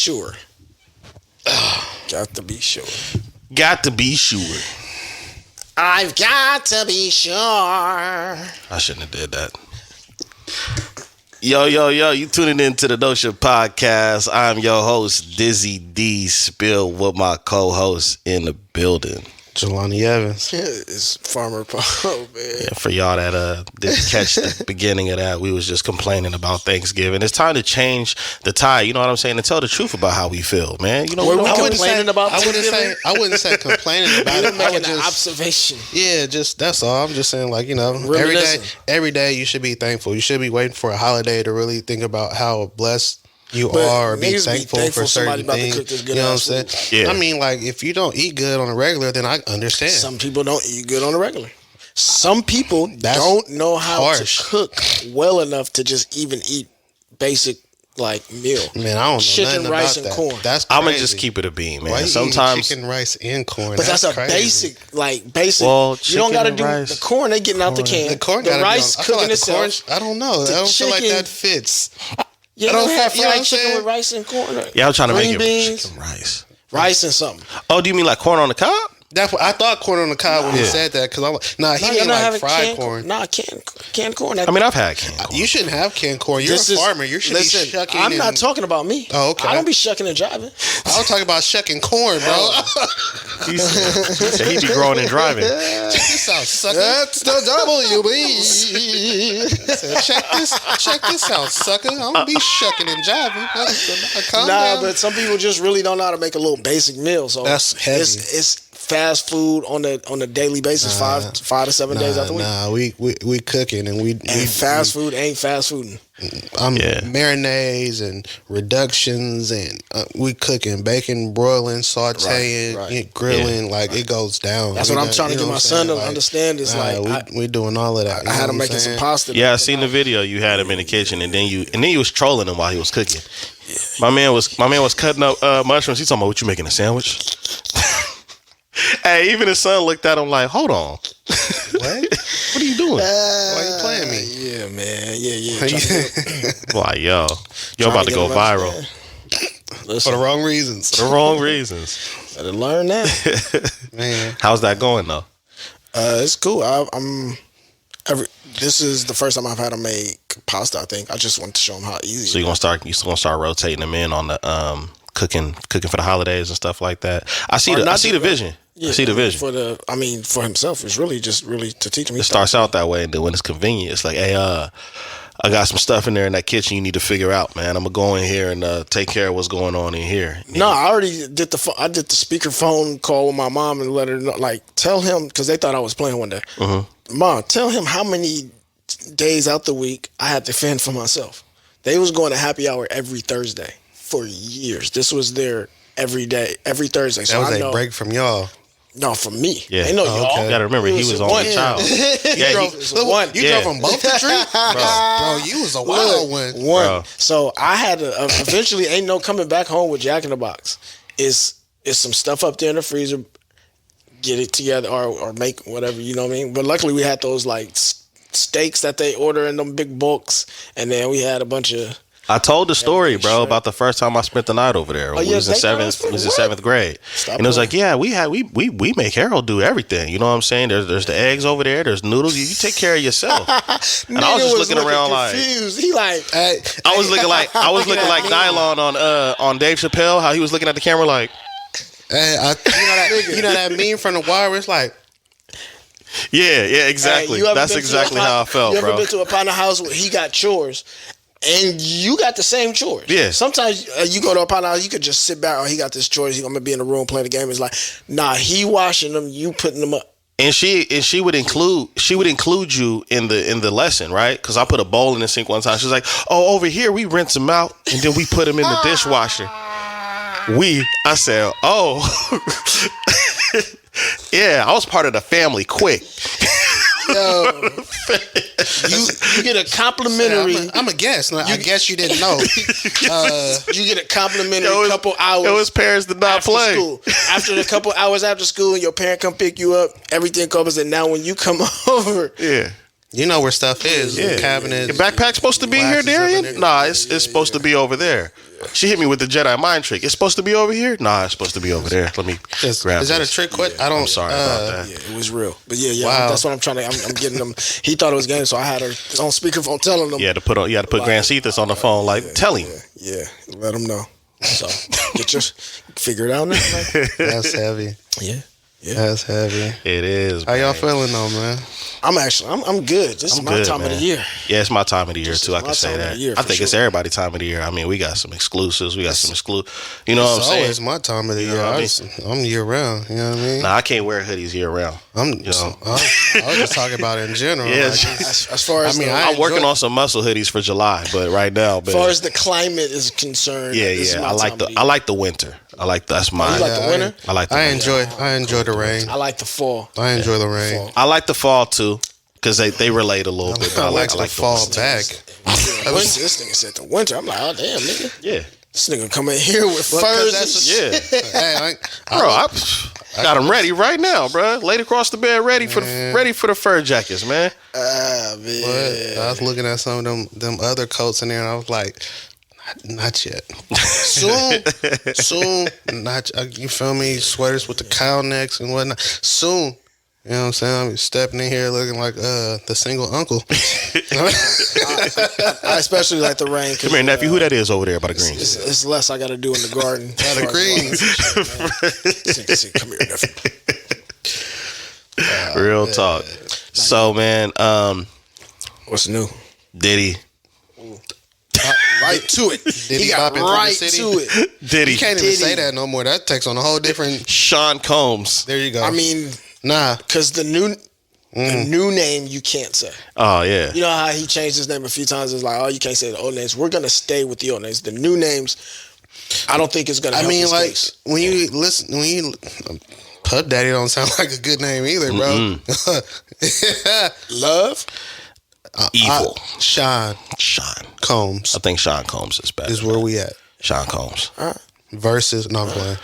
sure. Got to be sure. Got to be sure. I've got to be sure. I shouldn't have did that. Yo, you tuning in to the No Shit Podcast. I'm your host, Dizzy D Spill, with my co-host in the building. Jelani Evans. Yeah, it's Farmer Poe, man. Yeah, for y'all that didn't catch the beginning of that, we was just complaining about Thanksgiving. It's time to change the tide, you know what I'm saying, and tell the truth about how we feel, man. You know, Were we I complaining about Thanksgiving? wouldn't say complaining about it. Making an observation. Yeah, just that's all. I'm just saying, like, you know, every day you should be thankful. You should be waiting for a holiday to really think about how blessed you are, or be thankful for certain things. You know what I'm saying? Yeah. I mean, like, if you don't eat good on a regular, then I understand. Some people don't eat good on a regular. Some people don't know how to cook well enough to just even eat basic like meal. Man, I don't know chicken, nothing rice, about and that. corn. That's crazy. I'm gonna just keep it a bean, man. Why you sometimes chicken, rice, and corn. But that's a crazy. basic. Well, you don't gotta do rice, the corn. They getting out the can. The corn, the rice I cooking like itself. I don't know. I don't feel like that fits. You don't have fried chicken with rice and corn. Yeah, I'm trying to make it beans, chicken rice and something. Oh, do you mean like corn on the cob? That's what I thought. Corn on the cob when he said that, because I'm like, he mean like fried corn. Nah, canned corn. I mean, I've had canned corn. You shouldn't have canned corn. You're a farmer. You should be shucking. I'm not talking about me. Oh, okay. I don't be shucking and driving. I was talking about shucking corn, bro. He said he be growing and driving. Check this out, sucker. That's the WB. Check this out, sucker. I'm gonna be shucking and driving. Calm down. But some people just really don't know how to make a little basic meal. So that's heavy. It's fast food on a daily basis, 5 to 7 days out the week. Nah, we cooking and we fast food ain't fast food. Marinades and reductions and we cooking, baking, broiling, sauteing, grilling. Like, it goes down. That's what I'm trying to get my son to understand. Is we doing all of that. I had him making some pasta. Yeah, I seen the video. You had him in the kitchen, and then you was trolling him while he was cooking. My man was cutting up mushrooms. He's talking about, what you making, a sandwich? Hey, even his son looked at him like, hold on. What are you doing? Why you playing me? Yeah, man. Yeah. Like, yo about to go viral. Listen, For the wrong reasons. Better learn that. Man. How's that going, though? It's cool. This is the first time I've had to make pasta, I think. I just want to show him how easy. So you gonna start rotating them in on the cooking for the holidays and stuff like that. I see the vision. Yeah, I see the vision. For himself, it's really just to teach him. It starts out that way, and then when it's convenient, it's like, hey, I got some stuff in there in that kitchen you need to figure out, man. I'm gonna go in here and take care of what's going on in here. No, I already did I did the speakerphone call with my mom and let her know, like, tell him, because they thought I was playing one day. Mm-hmm. Mom, tell him how many days out the week I had to fend for myself. They was going to happy hour every Thursday for years. This was their every day, every Thursday. So that was a break from y'all. No, for me. Yeah. Ain't no y'all. You gotta remember, he was only a child. You drove them both the tree? Bro, you was a wild one. Bro. So I had to, eventually, ain't no coming back home with Jack in the Box. It's some stuff up there in the freezer, get it together or make whatever, you know what I mean? But luckily we had those like steaks that they order in them big bulks, and then we had a bunch of... I told the story, bro, about the first time I spent the night over there. We was in seventh grade. And it was like, yeah, we make Harold do everything. You know what I'm saying? There's the eggs over there. There's noodles. You take care of yourself. And I was just looking around confused. He like, I was looking like Nylon on Dave Chappelle. How he was looking at the camera like, hey, you know that meme from The Wire? It's like, yeah, exactly. That's exactly how I felt, bro. You ever been to a partner house where he got chores? And you got the same chores. Yeah. Sometimes you go to a partner house, you could just sit back. Oh, he got this chores. He's gonna be in the room playing the game. It's like, nah, he washing them. You putting them up. And she would include you in the lesson, right? Because I put a bowl in the sink one time. She's like, oh, over here we rinse them out and then we put them in the dishwasher. I said, oh, yeah, I was part of the family quick. Yo, you get a complimentary. I'm a guest. I guess you didn't know. You get a complimentary couple hours. His parents did not play. School. After the couple hours after school, and your parent come pick you up, everything covers. And now when you come over, You know where stuff is. Yeah. Cabinets. Your backpack's supposed to be here, Darian? Nah, it's supposed to be over there. She hit me with the Jedi mind trick. It's supposed to be over here? Nah, it's supposed to be over there. Let me grab Is that this. a trick? What? I'm sorry about that. Yeah, it was real. But wow. That's what I'm trying to. I'm getting them. He thought it was game, so I had her on speakerphone telling them. You had to put Grand Cephas on the phone, like, tell him. Yeah, let him know. So figure it out now. That's heavy. Yeah. That's heavy. It is. How y'all feeling though, man? I'm good. This is my time of the year. Yeah, it's my time of the year too. I can say that. I think it's everybody's time of the year. I mean, we got some exclusives. We got some You know what I'm saying? It's my time of the year. I'm year round. You know what I mean? Nah, I can't wear hoodies year round. I was just talking about it in general. Yeah, as far as I'm working on some muscle hoodies for July, but right now, as far as the climate is concerned, I like the winter. That's mine. You like the winter? I like the winter. I enjoy the rain. I like the fall. I enjoy the rain. I like the fall too, because they relate a little bit. But I like the fall back. This nigga said the winter. I'm like, oh damn, nigga. Yeah. This nigga come in here with furs. Hey, I got them ready right now, bro. Laid across the bed, ready for the fur jackets, man. Man. But I was looking at some of them other coats in there, and I was like, not yet. Soon. Not. You feel me? Sweaters with the cow necks and whatnot. Soon. You know what I'm saying? I'm stepping in here looking like the single uncle. I especially like the rain. Come here, nephew. Who that is over there by the greens? It's less I got to do in the garden. By the greens. Come here, nephew. Real talk. So, man, what's new? Diddy. Right to it. Diddy he got right to it. Diddy. You can't even say that no more. That takes on a whole different. Sean Combs. There you go. I mean, because the new name you can't say. Oh yeah. You know how he changed his name a few times? It's like, oh, you can't say the old names. We're gonna stay with the old names. The new names, I don't think it's gonna. Help his case. When you Puff Daddy don't sound like a good name either, bro. Love. Evil. Sean Combs. I think Sean Combs is better. Is where we at. Sean Combs. Versus, no, I'm playing.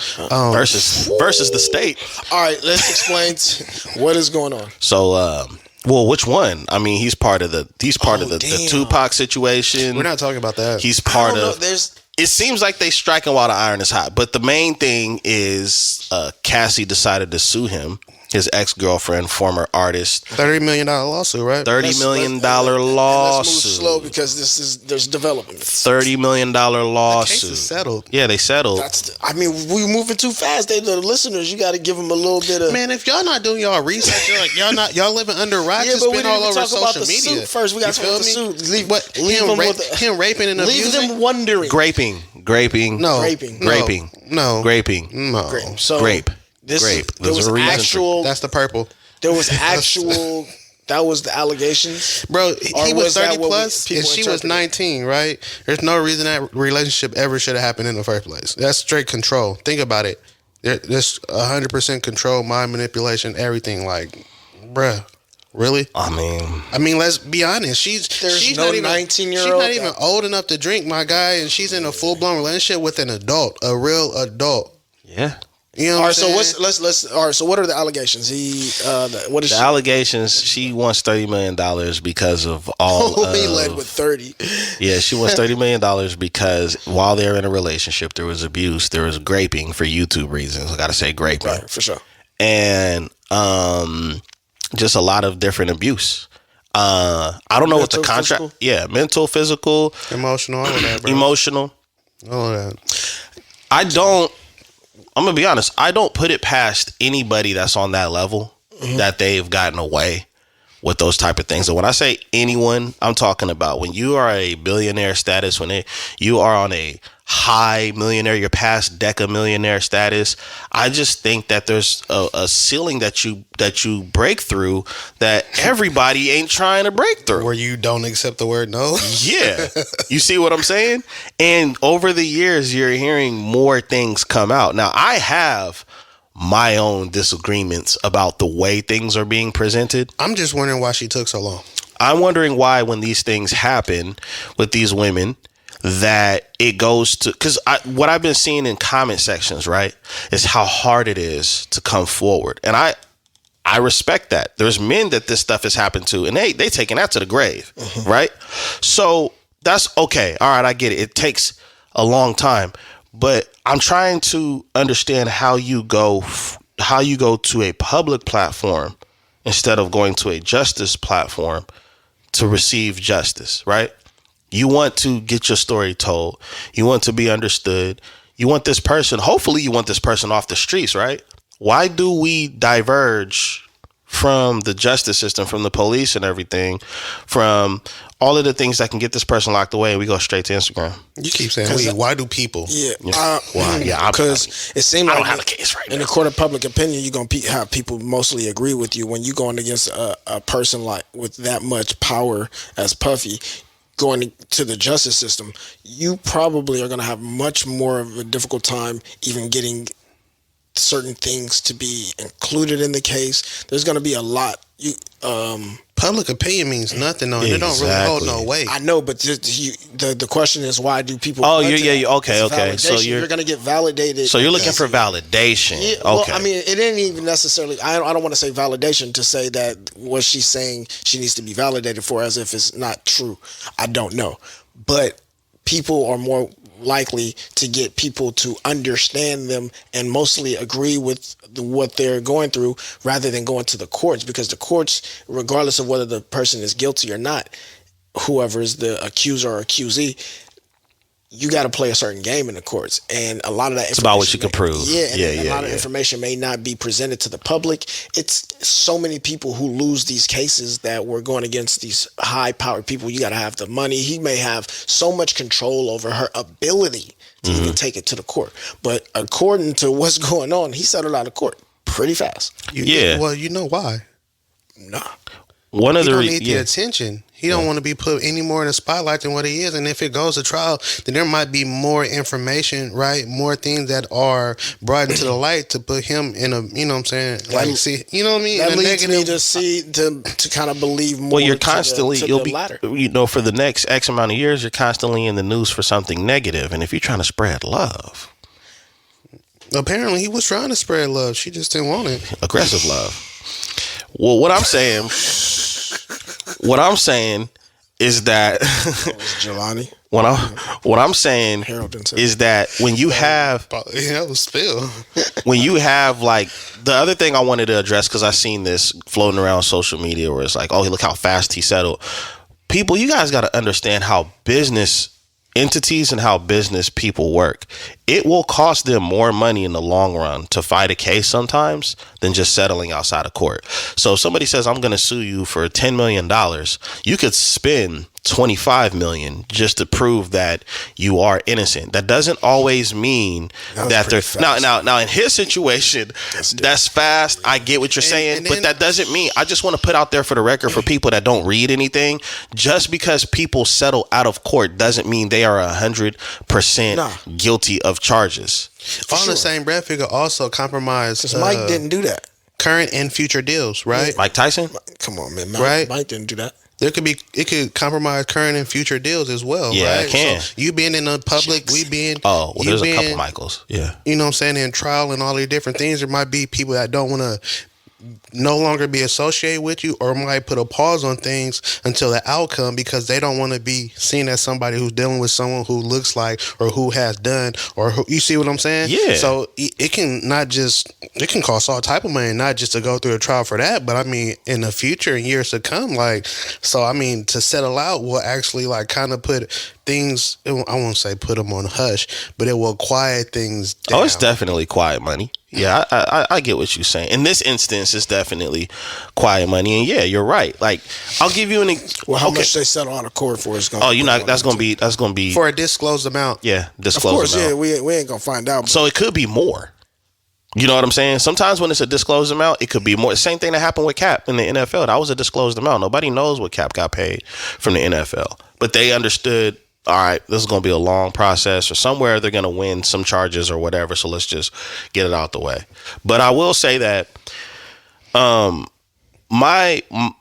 Versus the state. All right, let's explain what is going on. So, well, which one? I mean, he's part of the Tupac situation. We're not talking about that. He's part of. It seems like they striking while the iron is hot, but the main thing is Cassie decided to sue him. His ex-girlfriend, former artist. $30 million lawsuit, right? $30 million lawsuit. Let's move slow because there's development. $30 million lawsuit. The case is settled. Yeah, they settled. We moving too fast. The listeners, you got to give them a little bit of. Man, if y'all not doing y'all research, y'all living under rocks. Yeah, but we been all over talk about social the media. Suit first. We got to talk about the suit. Leave him raping and abusing. Leave them wondering. Graping. No. Graping. No. Graping. No. So grape. There was a actual. That's the purple. There was actual. That was the allegations, bro. He was 30 plus, and she was interpreted? 19. Right? There's no reason that relationship ever should have happened in the first place. That's straight control. Think about it. There's 100% control, mind manipulation, everything. Like, bruh. Really? I mean, let's be honest. She's no not even 19-year-old. She's not even old enough to drink, my guy, and she's in a full blown relationship with an adult, a real adult. Yeah. You know all right, so let's all right, so what are the allegations? What is the allegations? She wants $30 million because of all. He led with 30. Yeah, she wants $30 million because while they're in a relationship, there was abuse, there was graping for YouTube reasons. I got to say graping, right, for sure, and just a lot of different abuse. I don't know what the contract. Physical? Yeah, mental, physical, emotional, all of that, bro. Emotional, all of that. I'm going to be honest. I don't put it past anybody that's on that level that they've gotten away with those type of things. And when I say anyone, I'm talking about when you are a billionaire status, you are on a high millionaire, you're past deca millionaire status. I just think that there's a ceiling that you break through that everybody ain't trying to break through. Where you don't accept the word no? Yeah. You see what I'm saying? And over the years, you're hearing more things come out. Now, I have my own disagreements about the way things are being presented. I'm just wondering why she took so long. I'm wondering why when these things happen with these women that it goes to, because what I've been seeing in comment sections, right, is how hard it is to come forward. And I respect that. There's men that this stuff has happened to, and they taking that to the grave, right? So that's okay. All right, I get it. It takes a long time, but I'm trying to understand how you go to a public platform instead of going to a justice platform to receive justice, right? You want to get your story told. You want to be understood. You want this person, hopefully you want this person off the streets, right? Why do we diverge from the justice system, from the police and everything, from all of the things that can get this person locked away, and we go straight to Instagram? You keep saying, why do people? Yeah. Why? Because it seems like I don't have a case right now. In the court of public opinion, you're going to have people mostly agree with you. When you're going against a person like with that much power as Puffy, going to the justice system, you probably are going to have much more of a difficult time even getting certain things to be included in the case. There's going to be a lot. Public opinion means nothing, though. Exactly. It don't really hold no weight. I know, but the question is, why do people? Oh, okay. So you're going to get validated. So you're looking for validation. Yeah, well, I mean, it ain't even necessarily. I don't want to say validation to say that what she's saying she needs to be validated for, as if it's not true. I don't know, but people are more likely to get people to understand them and mostly agree with what they're going through rather than going to the courts, because the courts, regardless of whether the person is guilty or not, whoever is the accuser or accusee, you got to play a certain game in the courts, and a lot of that. It's about what you can prove. A lot of information may not be presented to the public. It's so many people who lose these cases that we're going against these high-powered people. You got to have the money. He may have so much control over her ability to even take it to the court. But according to what's going on, he settled out of court pretty fast. Well, you know why? Nah. One of the don't need the attention. He don't want to be put any more in the spotlight than what he is. And if it goes to trial, then there might be more information, right? More things that are brought into the light to put him in a, you know what I'm saying? Like, see, you know what I mean? That leads me to see, to kind of believe more. Well, you're constantly, you'll be, latter. You know, for the next X amount of years, you're constantly in the news for something negative. And if you're trying to spread love. Apparently he was trying to spread love. She just didn't want it. Aggressive love. Well, what I'm saying is that Jelani. What I'm saying is that when you have when you have, like, the other thing I wanted to address, because I seen this floating around social media where it's like, oh, look how fast he settled. People, you guys got to understand how business entities and how business people work. It will cost them more money in the long run to fight a case sometimes than just settling outside of court. So if somebody says, I'm going to sue you for $10 million, you could spend $25 million just to prove that you are innocent. That doesn't always mean that they're now in his situation, that's fast. I get what you're saying, but that doesn't mean, I just want to put out there for the record for people that don't read anything, just because people settle out of court doesn't mean they are 100% guilty of charges. On the same breath, it could also compromise. Because Mike didn't do that. Current and future deals, right? Mike Tyson? Come on, man. Mike didn't do that. It could compromise current and future deals as well. Yeah, right? It can. So you being in the public, we being. Oh, well, there's a couple Michaels. Yeah. You know what I'm saying? In trial and all these different things, there might be people that don't want to no longer be associated with you, or might put a pause on things until the outcome, because they don't want to be seen as somebody who's dealing with someone who looks like, or who has done, or who, you see what I'm saying? Yeah. So it can cost all type of money, not just to go through a trial for that, but I mean in the future, in years to come, like, so I mean to settle out will actually like kind of put things, I won't say put them on hush, but it will quiet things down. Oh, it's definitely quiet money. Yeah, I get what you're saying. In this instance, it's definitely quiet money, and yeah, you're right. Like, I'll give you how much they settle out of court for is going. Oh, you know, that's gonna be for a disclosed amount. Yeah, disclosed amount. Of course, yeah, we ain't gonna find out. So it could be more. You know what I'm saying? Sometimes when it's a disclosed amount, it could be more. Same thing that happened with Cap in the NFL. That was a disclosed amount. Nobody knows what Cap got paid from the NFL, but they understood. All right, this is going to be a long process, or somewhere they're going to win some charges or whatever. So let's just get it out the way. But I will say that the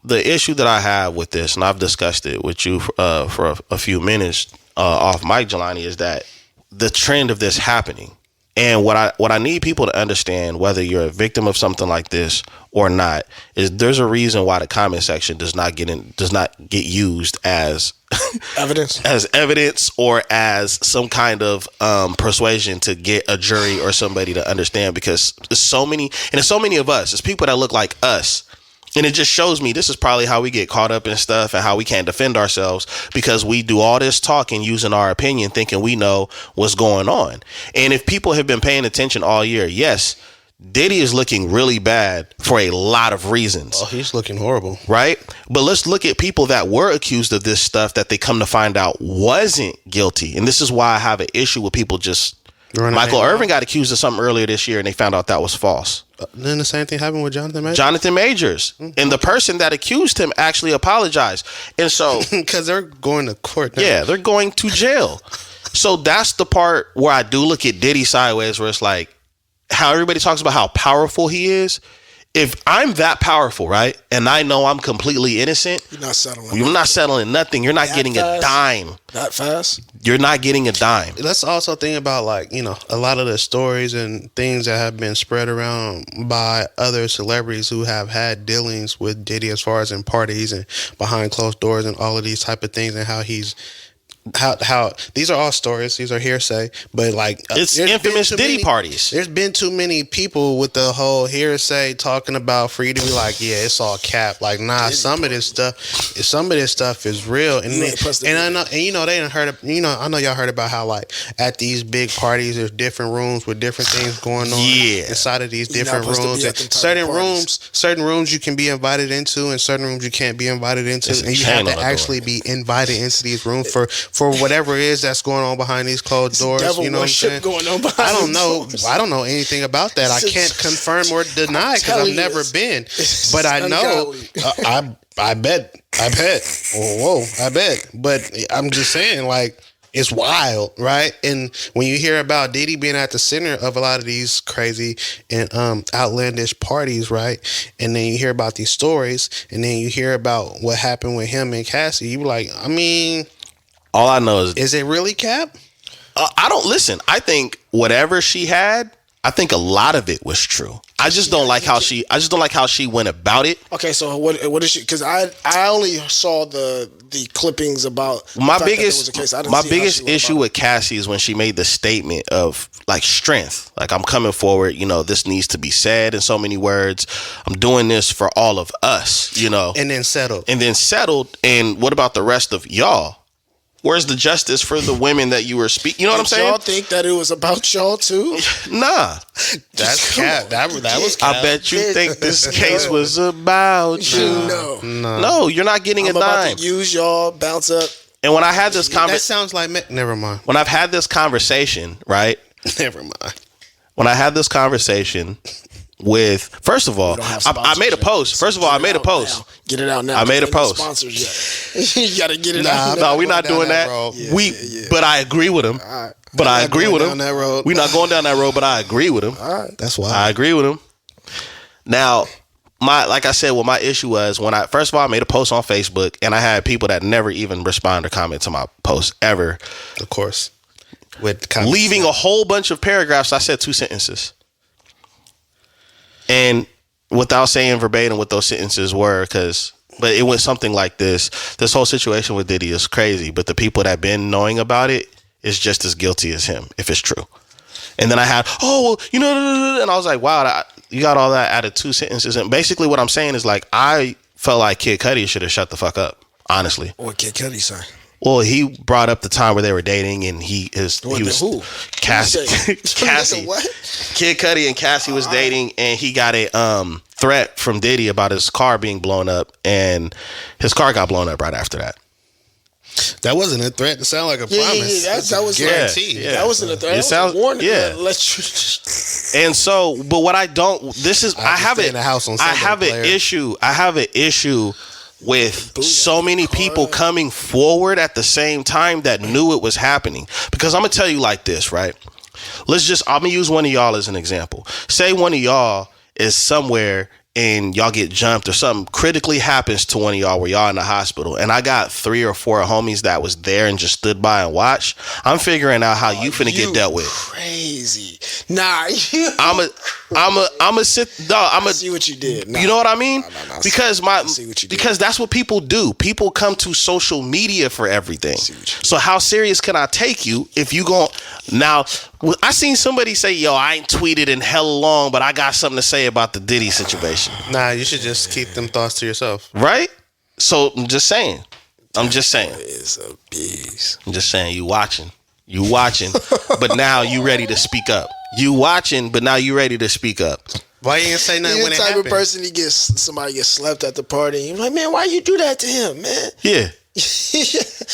issue that I have with this, and I've discussed it with you for a few minutes off mic, Jelani, is that the trend of this happening And what I need people to understand, whether you're a victim of something like this or not, is there's a reason why the comment section does not get used as evidence or as some kind of persuasion to get a jury or somebody to understand, because there's so many of us. It's people that look like us. And it just shows me this is probably how we get caught up in stuff and how we can't defend ourselves, because we do all this talking using our opinion, thinking we know what's going on. And if people have been paying attention all year, yes, Diddy is looking really bad for a lot of reasons. Oh, he's looking horrible. Right? But let's look at people that were accused of this stuff that they come to find out wasn't guilty. And this is why I have an issue with people just... Michael Irvin got accused of something earlier this year and they found out that was false. Then the same thing happened with Jonathan Majors. Mm-hmm. And the person that accused him actually apologized. And so... Because they're going to court now. Yeah, they're going to jail. So that's the part where I do look at Diddy sideways, where it's like, how everybody talks about how powerful he is. If I'm that powerful, right, and I know I'm completely innocent, you're not settling nothing. You're not getting a dime. That fast? You're not getting a dime. Let's also think about, like, you know, a lot of the stories and things that have been spread around by other celebrities who have had dealings with Diddy as far as in parties and behind closed doors and all of these type of things, and how he's how these are all stories, these are hearsay, but like it's infamous Diddy parties. There's been too many people with the whole hearsay talking about for you to be like, yeah, it's all cap. Like, nah, some of this stuff is real. And I know, and you know, they didn't heard of, you know, I know y'all heard about how like at these big parties there's different rooms with different things going on inside of these different rooms. And certain rooms you can be invited into and certain rooms you can't be invited into. And you have to actually be invited into these rooms for whatever it is that's going on behind these closed doors. You know what I'm saying? Going on behind I don't know anything about that. I can't confirm or deny because I've never been. But I know. I bet. Whoa, I bet. But I'm just saying, like, it's wild, right? And when you hear about Diddy being at the center of a lot of these crazy and outlandish parties, right? And then you hear about these stories, and then you hear about what happened with him and Cassie, you be like, I mean, all I know is it really cap? I don't listen. I think whatever she had, I think a lot of it was true. I just don't like how she went about it. Okay, so what is she? Because I only saw the clippings about my biggest issue with Cassie is when she made the statement of like strength, like I'm coming forward. You know, this needs to be said in so many words. I'm doing this for all of us. You know, and then settled. And what about the rest of y'all? Where's the justice for the women that you were speaking? You know what I'm saying? Y'all think that it was about y'all too? Nah. That's cap. That was cap. I bet you think this case was about you. No, you're not getting a dime. I'm about to use y'all, bounce up. And when I had this conversation... That sounds like... Never mind. When I've had this conversation, right? Never mind. When I had this conversation... with, first of all, I made a post. First of all, I made a post. Get it out now. I made a post. Sponsors yet. You gotta get it out. No, we're not doing that. But I agree with him. But I agree with him. We're not going down that road. But I agree with him. All right, that's why I agree with him. Now, like I said, what my issue was when first of all, I made a post on Facebook and I had people that never even respond or comment to my post ever. Of course, with leaving a whole bunch of paragraphs. I said 2 sentences. And without saying verbatim what those sentences were, but it went something like this. This whole situation with Diddy is crazy, but the people that been knowing about it is just as guilty as him, if it's true. And then I had, and I was like, wow, you got all that out of 2 sentences. And basically what I'm saying is like, I felt like Kid Cudi should have shut the fuck up, honestly. What Kid Cudi say? Well, he brought up the time where they were dating, and he was Cassie. Cassie. What? Kid Cudi and Cassie was dating, and he got a threat from Diddy about his car being blown up, and his car got blown up right after that. That wasn't a threat. It sounded like a promise. That was guaranteed. Yeah. That wasn't a threat. It sounds warning. Yeah. And so, but what I don't. This is I have it. I have an issue. I have an issue with so many people coming forward at the same time that knew it was happening. Because I'm going to tell you like this, right? I'm going to use one of y'all as an example. Say one of y'all is somewhere and y'all get jumped or something critically happens to one of y'all where y'all in the hospital. And I got 3 or 4 homies that was there and just stood by and watched. I'm figuring out how you finna get dealt with. Crazy. Nah, I'm a sit. No, I'm a see what you did. Nah, you know what I mean? nah, Because that's what people do. People come to social media for everything. So how serious can I take you if you go now? I seen somebody say, "Yo, I ain't tweeted in hella long, but I got something to say about the Diddy situation." Nah, you should just keep them thoughts to yourself. Right? So I'm just saying. It's a beast. I'm just saying. You watching, but now you ready to speak up. You watching, but now you ready to speak up. Why you didn't say nothing You're when the it type happened? of person somebody gets slept at the party. You're like, man, why you do that to him, man? Yeah.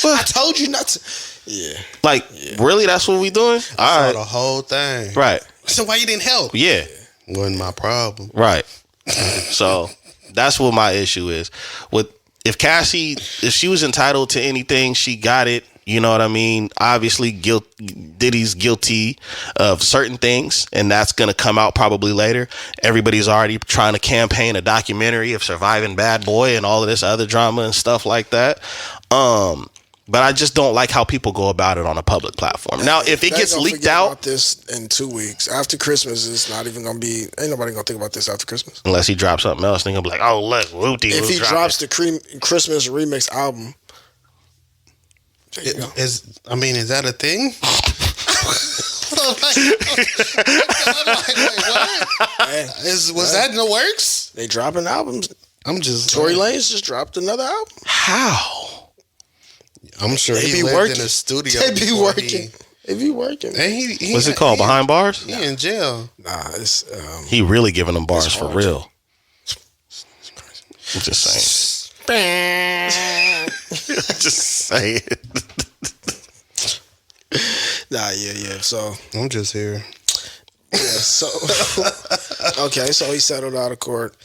I told you not to. Yeah. Like, really? That's what we doing? I All saw right. the whole thing. Right. So why you didn't help? Yeah. Wasn't my problem. Right. So that's what my issue is. If Cassie, if she was entitled to anything, she got it. You know what I mean? Obviously, Diddy's guilty of certain things, and that's going to come out probably later. Everybody's already trying to campaign a documentary of surviving Bad Boy and all of this other drama and stuff like that. But I just don't like how people go about it on a public platform. Now, if it gets leaked out, about this in 2 weeks after Christmas, it's not even gonna be. Ain't nobody gonna think about this after Christmas. unless he drops something else, then he'll be like, "Oh, look, Wooty." If he drops the Christmas remix album, there you go. Is that a thing? Was that in the works? They dropping albums. I'm just Tory Lanez just dropped another album. How? I'm sure They he be lived working. in a studio. They be before working. They be working. And he What's it called? Behind bars? He in jail. Nah, it's He really giving them bars for hard. real. I'm just saying. Just saying. nah, yeah. So I'm just here. so okay, so he settled out of court.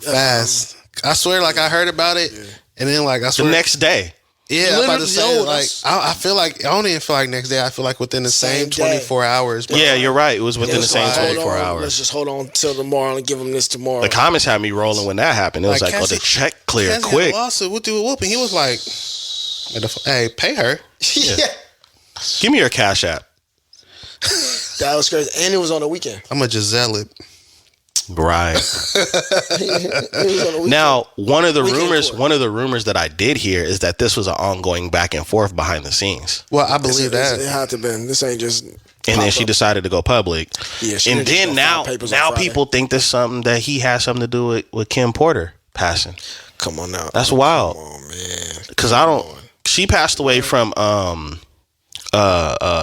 Fast. I swear, like I heard about it, and then like I The swear next day. Yeah, I'm about to say, Yo, like, that's- I feel like, I don't even feel like next day. I feel like within the same Same day. 24 hours. Bro. Yeah, you're right. It was within the same Let's hold 24 on. hours. Let's just hold on till tomorrow and give him this tomorrow. The comments had me rolling when that happened. It was like, Cassie- oh, the check cleared Cassie had quick. a lawsuit. What do we whooping? He was like, hey, pay her. yeah, Give me your Cash App. that was crazy, and it was on the weekend. I'm going to Giselle it. Right. It was on the weekend. Now, one of the Weekend court. rumors that I did hear is that this was an ongoing back and forth behind the scenes. Well, I believe It that. had to been. This ain't just. And then she decided to go public. Yeah, she and didn't just then go now file papers on Friday. people think there's something that he has something to do with Kim Porter passing. Come on now. That's wild. Come on, man. Because she passed away from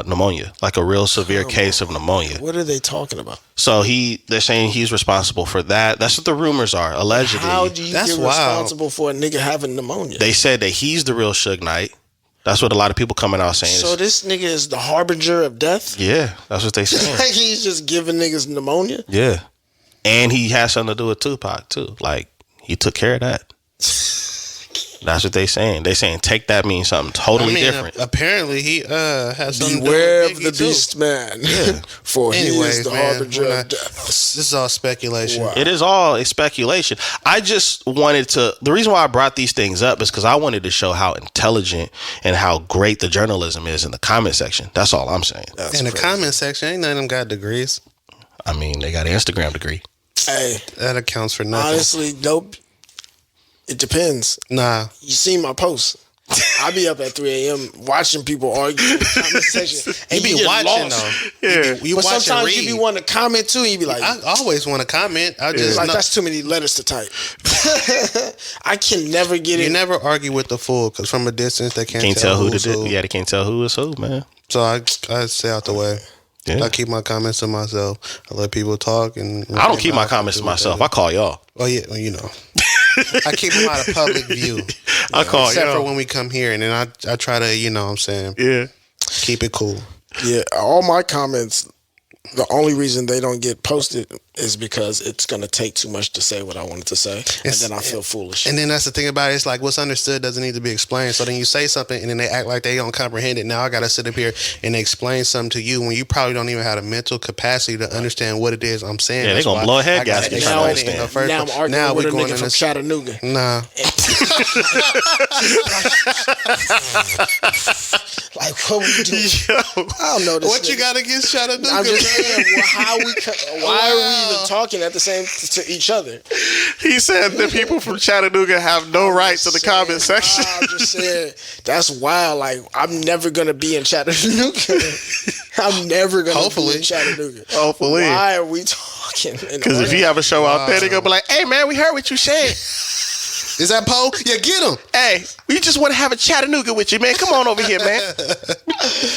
pneumonia, like a real severe case of pneumonia. What are they talking about? So they're saying he's responsible for that. That's what the rumors are, allegedly. How do you That's get wild. responsible for a nigga having pneumonia? They said that he's the real Suge Knight. That's what a lot of people coming out saying. So this nigga is the harbinger of death? Yeah, that's what they saying. Like he's just giving niggas pneumonia? Yeah. And he has something to do with Tupac too. Like he took care of that. That's what they saying. They saying take that means something totally different. Apparently, he has something Beware to of do with the Biggie, beast man. Yeah. For he Anyways, is the man, harbinger we're of not- death. This is all speculation. Wow. It is all a speculation. I just wanted to. The reason why I brought these things up is because I wanted to show how intelligent and how great the journalism is in the comment section. That's all I'm saying. That's In the crazy. comment section, ain't none of them got degrees. I mean, they got an Instagram degree. Hey, That accounts for nothing. honestly, dope. It depends. Nah. You seen my posts. I be up at 3 a.m. watching people argue in the comment section. And You be get watching, lost. though. Yeah. You But watch and sometimes read. you be wanting to comment too. You be like, I always want to comment. I just like know- that's too many letters to type. I can never get you it. never argue with the fool because from a distance they can't, Can't tell who who's to do. who. Yeah, they can't tell who is who, man. So I stay out the way. Yeah. I keep my comments to myself. I let people talk, and I don't keep my comments to myself. I call y'all. Oh yeah, well, you know. I keep them out of public view. I call Except for y'all. when we come here, and then I try to, you know what I'm saying, Yeah. keep it cool. Yeah, all my comments the only reason they don't get posted is because it's going to take too much to say what I wanted to say, and then I feel foolish. And then that's the thing about it. It's like what's understood doesn't need to be explained. So then you say something, and then they act like they don't comprehend it. Now I got to sit up here and explain something to you when you probably don't even have the mental capacity to understand what it is I'm saying. Yeah, they're going to blow a head gasket. Now I'm arguing with a nigga from Chattanooga. Nah. Like, what we doing? I don't know this. What you got against Chattanooga? I'm just saying, why are we even talking at the same to each other? He said that people from Chattanooga have no rights in the comment section. I'm just saying, that's wild. Like, I'm never gonna be in Chattanooga. I'm never gonna be in Chattanooga. Hopefully. Why are we talking? Because if you have a show out there, they're gonna be like, "Hey man, we heard what you said." Is that Poe? Yeah, get him. Hey, we just want to have a Chattanooga with you, man. Come on over here, man.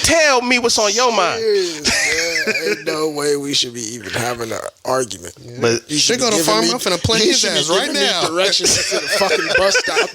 Tell me what's on your mind. Ain't no way we should be even having an argument. Yeah. But you should go to farm. I'm finna play his ass right now. Directions to the fucking bus stop.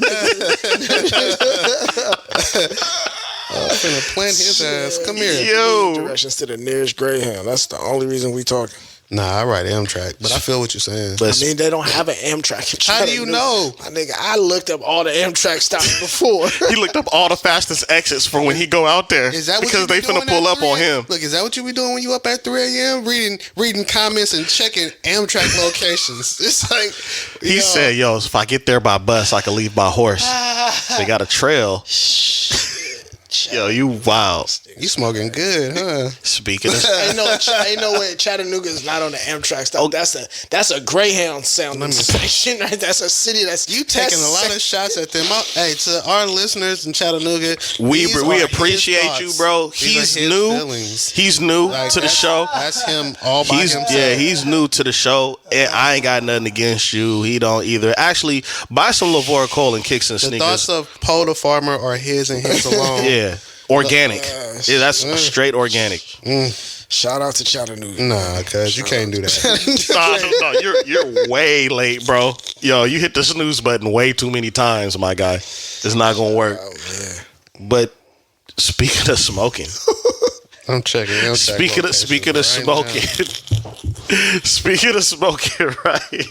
I'm finna plant his ass. Come here. Yo. Directions to the nearest Greyhound. That's the only reason we talking. Nah, I ride Amtrak, but I feel what you're saying. I mean, they don't have an Amtrak in China. How do you know? My nigga, I looked up all the Amtrak stops before. He looked up all the fastest exits for when he go out there. Is that what because they finna pull up on him. Look, is that what you be doing when you up at 3 a.m. reading comments and checking Amtrak locations? It's like he said, "Yo, if I get there by bus, I can leave by horse. They got a trail." Yo, you wild. You smoking good, huh? Speaking of, ain't no way Chattanooga is not on the Amtrak stop. Oh, that's a Greyhound sounding station, right? That's a city that's you taking a lot of shots at them. Hey, to our listeners in Chattanooga, we appreciate you, bro. He's new. Feelings. He's new to the show. That's him all by himself. Yeah, he's new to the show, and I ain't got nothing against you. He don't either. Actually, buy some Lavore Cole and kick some sneakers. The thoughts of Poe the Farmer are his and his alone. Yeah. Organic. Yeah, that's straight organic. Shout out to Chattanooga. Nah, cuz you can't do that. No, you're way late, bro. Yo, you hit the snooze button way too many times, my guy. It's not gonna work. Oh, man. But speaking of smoking, I'm checking. Speaking of smoking, speaking of smoking, right?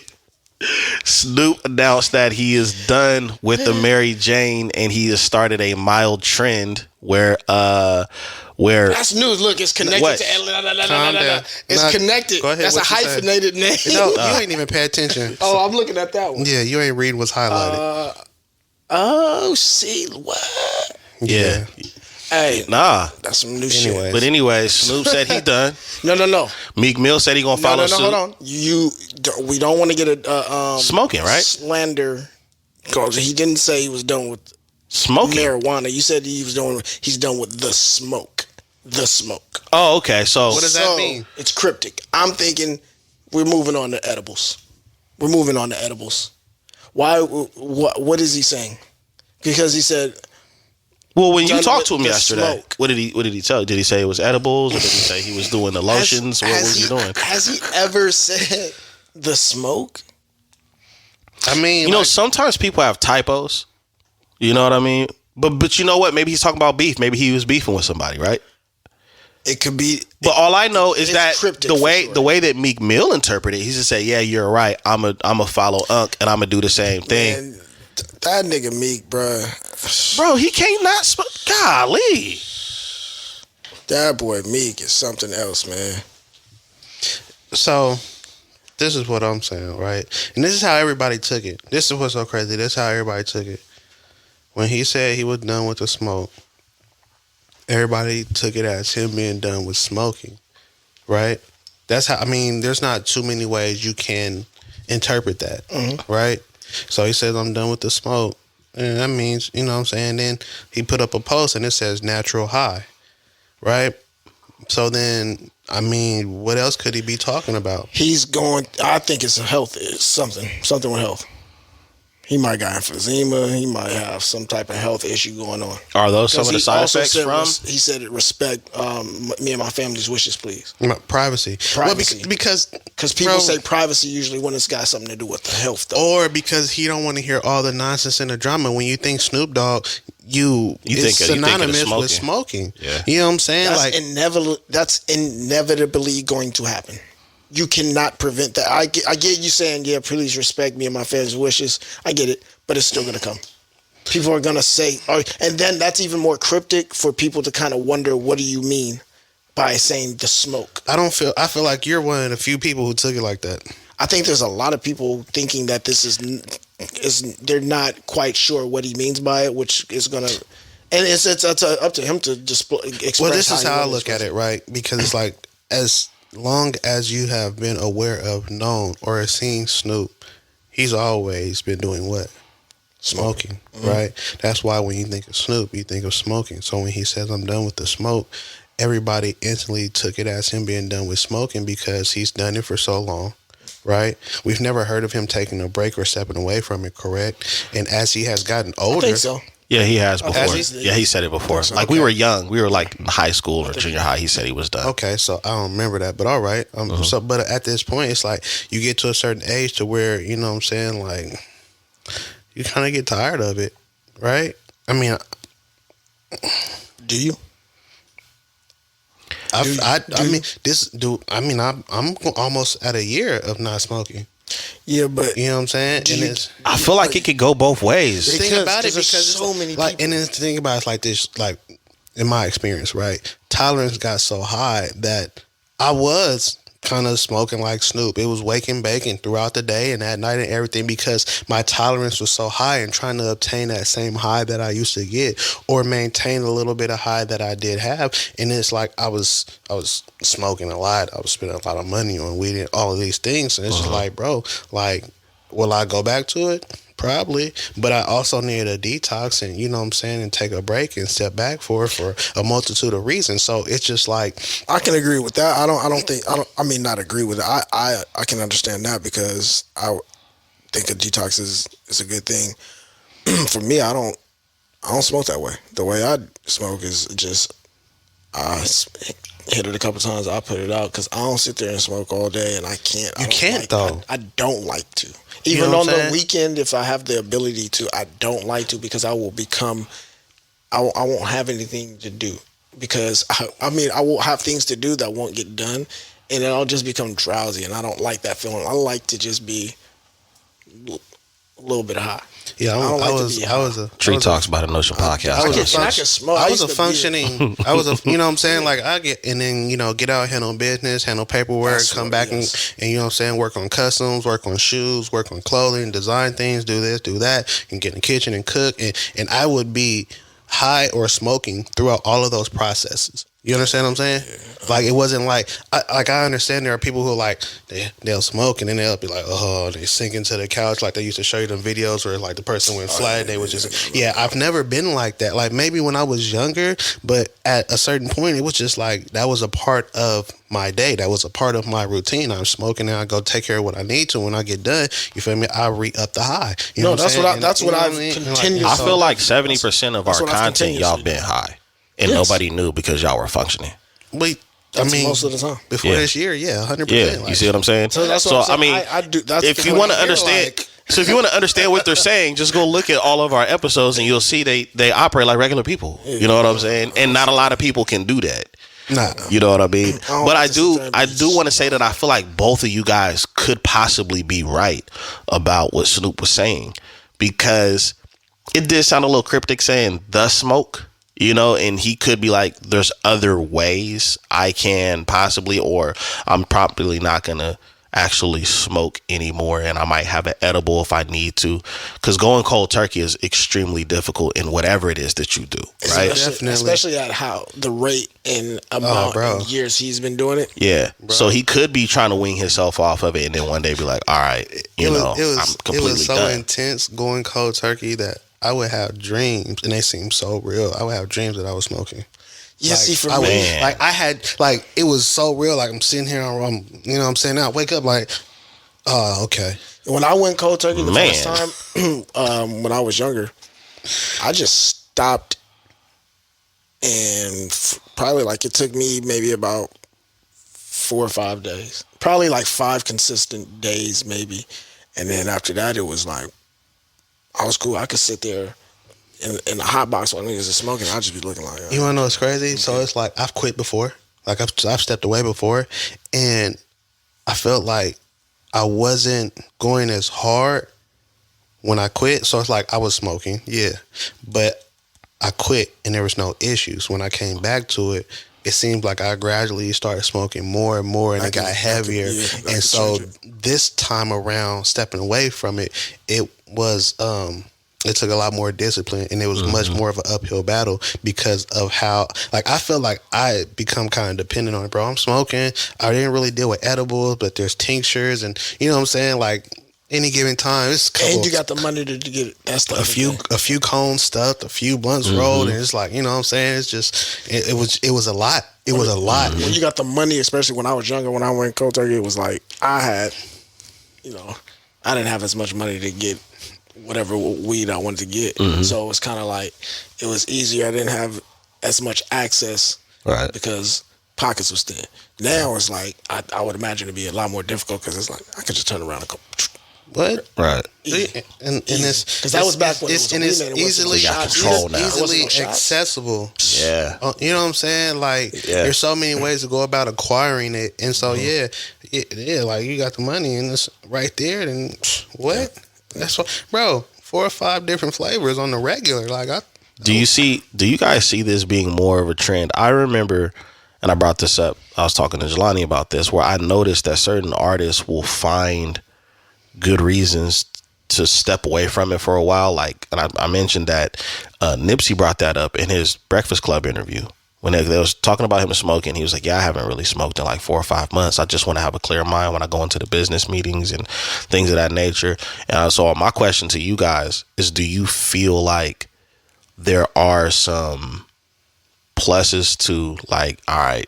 Snoop announced that he is done with the Mary Jane, and he has started a mild trend where that's news. Look, it's connected what? to it's connected. Go ahead, that's a hyphenated name. No, you ain't even pay attention. Oh, I'm looking at that one. Yeah, you ain't reading what's highlighted. See what? Yeah. Hey, nah, that's some new shit. But anyway, Snoop said he done. No. Meek Mill said he gonna follow suit. Hold on. We don't want to get a smoking, right? Slander. Cause he didn't say he was done with smoking marijuana. You said he's done with the smoke. The smoke. Oh, okay. So what does that mean? It's cryptic. I'm thinking we're moving on to edibles. Why? What is he saying? Because he said. Well, when you talked to him yesterday, what did he tell you? Did he say it was edibles, or did he say he was doing the lotions? What was he doing? Has he ever said the smoke? I mean, you know, sometimes people have typos. You know what I mean? But you know what? Maybe he's talking about beef. Maybe he was beefing with somebody, right? It could be. But all I know is that the way that Meek Mill interpreted it, he just said, "Yeah, you're right. I'm a follow Unc, and I'm gonna do the same thing." Man, that nigga Meek, bro, he can't not smoke. Golly, that boy Meek is something else, man. So, this is what I'm saying, right? And this is how everybody took it. This is what's so crazy. This is how everybody took it. When he said he was done with the smoke, everybody took it as him being done with smoking, right? That's how. I mean, there's not too many ways you can interpret that, right? So he says, I'm done with the smoke. And that means, you know what I'm saying? Then he put up a post and it says natural high, right? So then, I mean, what else could he be talking about? I think it's something with health. He might got emphysema. He might have some type of health issue going on. Are those some of the side effects He said, respect me and my family's wishes, please. Privacy. Well, because people say privacy usually when it's got something to do with the health, though. Or because he don't want to hear all the nonsense and the drama. When you think Snoop Dogg, it's think of synonymous with smoking. Yeah. You know what I'm saying? That's inevitably going to happen. You cannot prevent that. I get you saying, yeah, please respect me and my fans' wishes. I get it, but it's still going to come. People are going to say, and then that's even more cryptic for people to kind of wonder, what do you mean by saying the smoke? I feel like you're one of the few people who took it like that. I think there's a lot of people thinking that this is they're not quite sure what he means by it, which is going to, and it's up to him to express. Well, this is how I look at it, right? Because it's like, as long as you have been aware of, known, or seen Snoop, he's always been doing what? Smoking, right? That's why when you think of Snoop, you think of smoking. So when he says, I'm done with the smoke, everybody instantly took it as him being done with smoking because he's done it for so long, right? We've never heard of him taking a break or stepping away from it, correct? And as he has gotten older... I think so. Yeah, he has before. Has Yeah, he said it before. So. Like, we were young. We were like in high school or junior high. He said he was done. Okay, so I don't remember that, but all right. So, but at this point, it's like you get to a certain age to where, you know what I'm saying, like, you kind of get tired of it, right? I mean... Do you? I'm almost at a year of not smoking. Yeah, but you know what I'm saying? I feel like it could go both ways. The thing about it, because so many like, people. and then the thing about it's like this, like in my experience, right? Tolerance got so high that I was kind of smoking like Snoop. It was waking, baking throughout the day and at night and everything because my tolerance was so high and trying to obtain that same high that I used to get or maintain a little bit of high that I did have. And it's like I was smoking a lot. I was spending a lot of money on weed and all of these things. And it's just like, bro, like, will I go back to it? Probably, but I also need a detox and, you know what I'm saying, and take a break and step back for a multitude of reasons. So it's just like, I can agree with that. I mean, not agree with it. I can understand that because I think a detox is a good thing. For me, I don't smoke that way. The way I smoke is just, I hit it a couple times, I put it out because I don't sit there and smoke all day and I can't. You can't though. I don't like to. You Even know on what I'm the saying? weekend, if I have the ability to, I don't like to because I will become, I won't have anything to do because I will have things to do that won't get done and then I'll just become drowsy and I don't like that feeling. I like to just be a little bit high. Yeah, I was a Tree Talks by the Notion podcast. I can smoke. I was a functioning. I was a, you know what I'm saying? Like I get, and then, you know, get out, handle business, handle paperwork, come back and you know what I'm saying, work on customs, work on shoes, work on clothing, design things, do this, do that, and get in the kitchen and cook. And I would be high or smoking throughout all of those processes. You understand what I'm saying? Yeah. Like, it wasn't like I understand there are people who are like, they'll smoke and then they'll be like, oh, they sink into the couch like they used to show you them videos where like the person went flat and they was just, I've never been like that. Like maybe when I was younger, but at a certain point it was just like, that was a part of my day. That was a part of my routine. I'm smoking and I go take care of what I need to. When I get done, you feel me? I re-up the high. You know that's what I've continued. I feel like 70% of our content y'all been high. And nobody knew because y'all were functioning. Most of the time. Before this year, 100%. Yeah, like, you see what I'm saying? So that's what I'm saying. I do. That's if you want to understand, so if you want to understand what they're saying, just go look at all of our episodes and you'll see they operate like regular people. You know what I'm saying? And not a lot of people can do that. Nah. You know what I mean? But I do want to say that I feel like both of you guys could possibly be right about what Snoop was saying, because it did sound a little cryptic saying the smoke. You know, and he could be like, there's other ways I can possibly, or I'm probably not going to actually smoke anymore. And I might have an edible if I need to, because going cold turkey is extremely difficult in whatever it is that you do. Right. Especially at how the rate and amount of years he's been doing it. Yeah. Bro. So he could be trying to wean himself off of it and then one day be like, all right, I'm completely done. It was so intense going cold turkey that I would have dreams, and they seem so real. I would have dreams that I was smoking. Yeah, like, see, for me, I had, like, it was so real. Like, I'm sitting here, you know what I'm saying? I wake up like, oh, okay. When I went cold turkey the first time, when I was younger, I just stopped, and probably like it took me maybe about 4 or 5 days, probably like 5 consistent days, maybe, and then after that, it was like, I was cool. I could sit there in the hot box while niggas is smoking, I just be looking like. You wanna know what's crazy? So it's like I've quit before. Like I've stepped away before, and I felt like I wasn't going as hard when I quit. So it's like I was smoking, yeah, but I quit and there was no issues. When I came back to it, it seemed like I gradually started smoking more and more, and it got heavier. And so this time around, stepping away from it, it was it took a lot more discipline, and it was much more of an uphill battle because of how, like, I feel like I had become kind of dependent on it, bro. I'm smoking. I didn't really deal with edibles, but there's tinctures, and you know what I'm saying, like. Any given time, it's and you got the money to get it. That's the a few cones stuffed, a few blunts rolled, and it's like, you know what I'm saying. It's just it was a lot. It was a lot. When you got the money, especially when I was younger, when I went cold turkey, it was like I had, I didn't have as much money to get whatever weed I wanted to get, so it was kind of like it was easier. I didn't have as much access, right? Because pockets was thin. Now it's like I would imagine it'd be a lot more difficult because it's like I could just turn around and go. What? Right. And this because that was back when it's easily accessible. Yeah. You know what I'm saying? Like there's so many ways to go about acquiring it, and so yeah, like you got the money and it's right there. Then what? Yeah. That's what, bro. 4 or 5 different flavors on the regular. Like do you guys see this being more of a trend? I remember, and I brought this up. I was talking to Jelani about this, where I noticed that certain artists will find good reasons to step away from it for a while. Like, and I mentioned that Nipsey brought that up in his Breakfast Club interview when they was talking about him smoking. He was like, yeah, I haven't really smoked in like 4 or 5 months. I just want to have a clear mind when I go into the business meetings and things of that nature. And so my question to you guys is, do you feel like there are some pluses to, like, all right,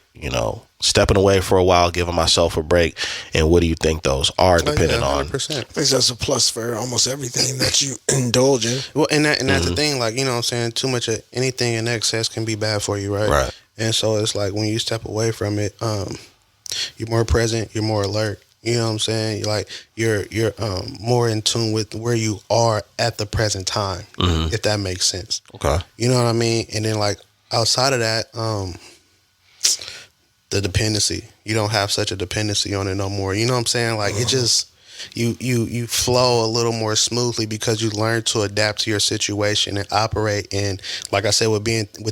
stepping away for a while, giving myself a break, and what do you think those are, depending on? 100%. I think that's a plus for almost everything that you indulge in. Well, and that's the thing, like, you know what I'm saying, too much of anything in excess can be bad for you, right? Right. And so it's like when you step away from it, you're more present, you're more alert. You know what I'm saying? You're more in tune with where you are at the present time, if that makes sense. Okay. You know what I mean? And then, like, outside of that, the dependency, you don't have such a dependency on it no more. You know what I'm saying? Like it just you flow a little more smoothly because you learn to adapt to your situation and operate. And like I said, with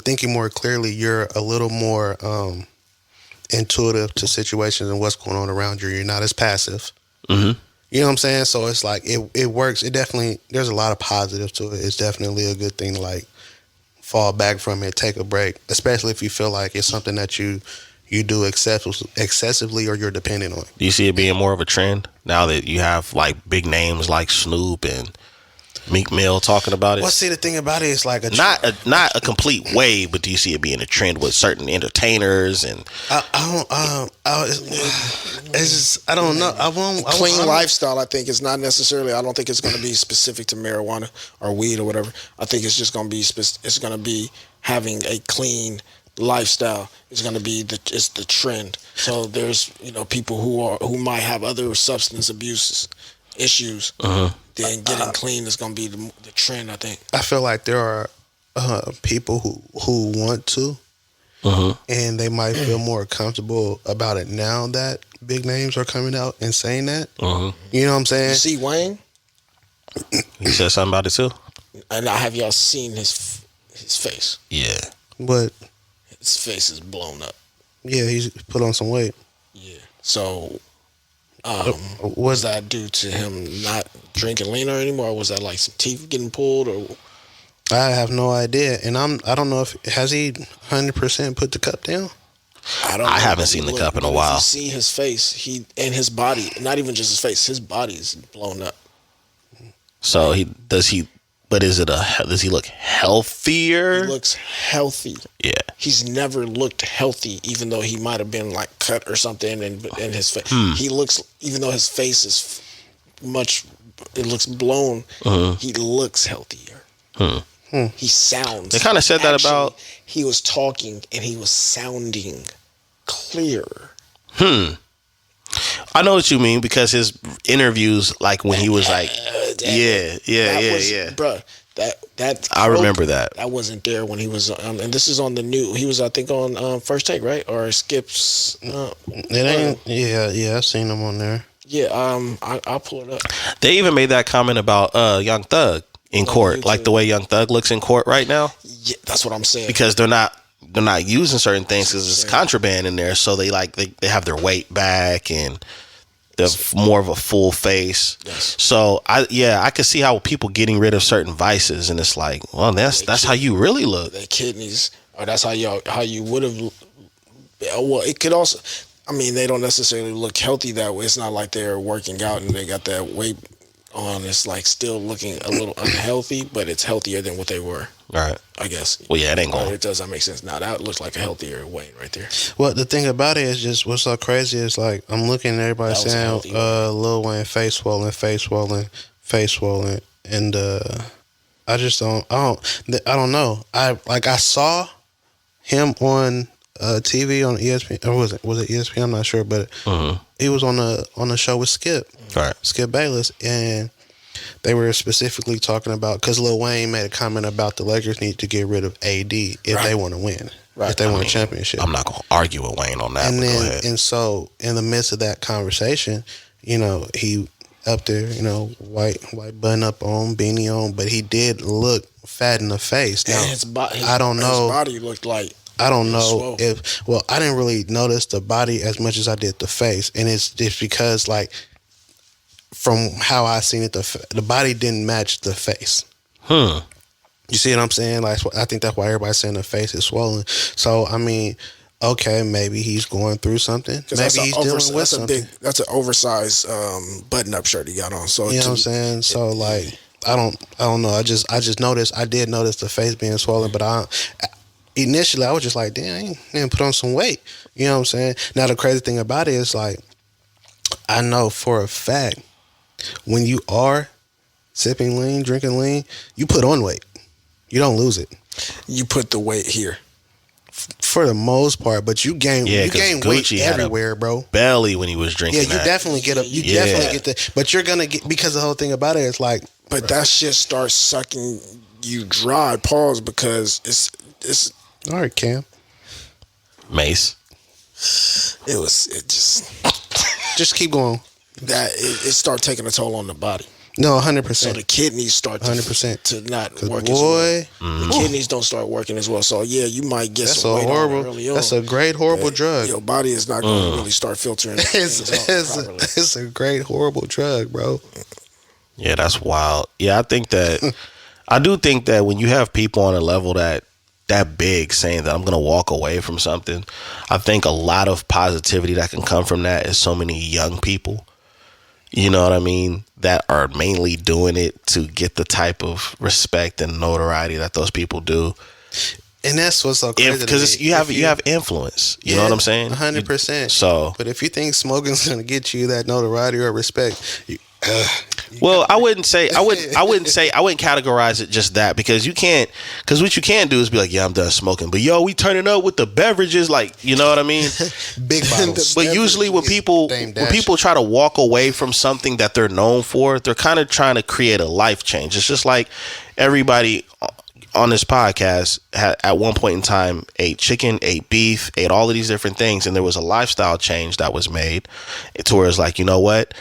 thinking more clearly, you're a little more intuitive to situations and what's going on around you. You're not as passive. You know what I'm saying? So it's like it works. It definitely, there's a lot of positives to it. It's definitely a good thing to like fall back from it, take a break, especially if you feel like it's something that you do excessively or you're dependent on. Do you see it being more of a trend now that you have like big names like Snoop and Meek Mill talking about it? Well, see, the thing about it is like not a complete wave, but do you see it being a trend with certain entertainers and? I don't know. Clean lifestyle, I think, is not necessarily. I don't think it's going to be specific to marijuana or weed or whatever. I think it's just going to be. It's going to be having a clean lifestyle is going to be it's the trend. So there's people who might have other substance abuse issues. Then getting clean is going to be the trend, I think. I feel like there are people who want to, and they might feel more comfortable about it now that big names are coming out and saying that. You know what I'm saying? You see Wayne? He said something about it too. And have y'all seen his face? Yeah. But his face is blown up. Yeah, he's put on some weight. Yeah. So, was that due to him not drinking leaner anymore? Or was that like some teeth getting pulled? Or I have no idea, and I don't know if has he 100% put the cup down. I haven't seen the cup in a while. If you see his face, and his body, not even just his face, his body is blown up. So does he look healthier? He looks healthy. Yeah. He's never looked healthy, even though he might have been like cut or something in his face. He looks, even though his face is it looks blown, he looks healthier. He sounds. They kind of said that about. He was talking and he was sounding clearer. I know what you mean because his interviews, like when he was like, yeah. Bruh, That I remember that. That wasn't there when he was and this is on the new. He was, I think, on First Take, right? Or Skip's. It ain't. Yeah. I seen him on there. Yeah. I'll pull it up. They even made that comment about Young Thug in court, like the way Young Thug looks in court right now. Yeah, that's what I'm saying. Because they're not using certain things because it's contraband in there. So they have their weight back and they're more of a full face. Yes. So I could see how people getting rid of certain vices, and it's like, well, that's how you really look. Their kidneys, or that's how you would have. Well, it could also. I mean, they don't necessarily look healthy that way. It's not like they're working out and they got that weight on. It's like still looking a little unhealthy, but it's healthier than what they were. Right. I guess. Well, yeah, it ain't going. It does not make sense. Now that looks like a healthier Wayne right there. Well, the thing about it is just what's so crazy is like I'm looking at everybody saying Lil Wayne face swollen, and I just don't know. I saw him on TV on ESPN, or was it ESPN? I'm not sure, but he was on a show with Skip Bayless, and they were specifically talking about, because Lil Wayne made a comment about the Lakers need to get rid of AD if they want to win, if they want a championship. I'm not gonna argue with Wayne on that. And but then, go ahead. and so in the midst of that conversation, he up there, white button up on, beanie on, but he did look fat in the face. Now, his body, I don't know. His body looked like. I don't know I didn't really notice the body as much as I did the face, and it's just because like from how I seen it, the body didn't match the face. You see what I'm saying? Like, I think that's why everybody's saying the face is swollen. So I mean, okay, maybe he's going through something. Maybe he's dealing with something. That's an oversized button-up shirt he got on. So you know what I'm saying? So like, I don't know. I just noticed. I did notice the face being swollen, but initially I was just like, damn, I didn't put on some weight. You know what I'm saying? Now the crazy thing about it is like, I know for a fact when you are sipping lean, drinking lean, you put on weight. You don't lose it. You put the weight here. For the most part, but you gain weight everywhere, bro. Belly when he was drinking. Yeah, you definitely get up. You definitely get the. But you're gonna get, because the whole thing about it is like. But that shit starts sucking you dry. Pause, because it's. All right, Cam. Mace. It just keep going. That it start taking a toll on the body. No, 100%. So the kidneys start 100% to not work as well. The kidneys don't start working as well. So yeah, you might get some weight on early on. That's a great horrible drug. Your body is not going to really start filtering. It's a great horrible drug, bro. Yeah, that's wild. Yeah, I do think that when you have people on a level that big saying that I'm going to walk away from something, I think a lot of positivity that can come from that is so many young people, you know what I mean, that are mainly doing it to get the type of respect and notoriety that those people do. And that's what's so crazy. Because you have influence. You know what I'm saying? 100%. So, but if you think smoking's going to get you that notoriety or respect, I wouldn't categorize it just that, because what you can't do is be like, yeah, I'm done smoking, but yo, we turning up with the beverages, like, you know what I mean? Big bottles. But usually when people try to walk away from something that they're known for, they're kind of trying to create a life change. It's just like everybody on this podcast at one point in time ate chicken, ate beef, ate all of these different things, and there was a lifestyle change that was made to where it's like, you know what,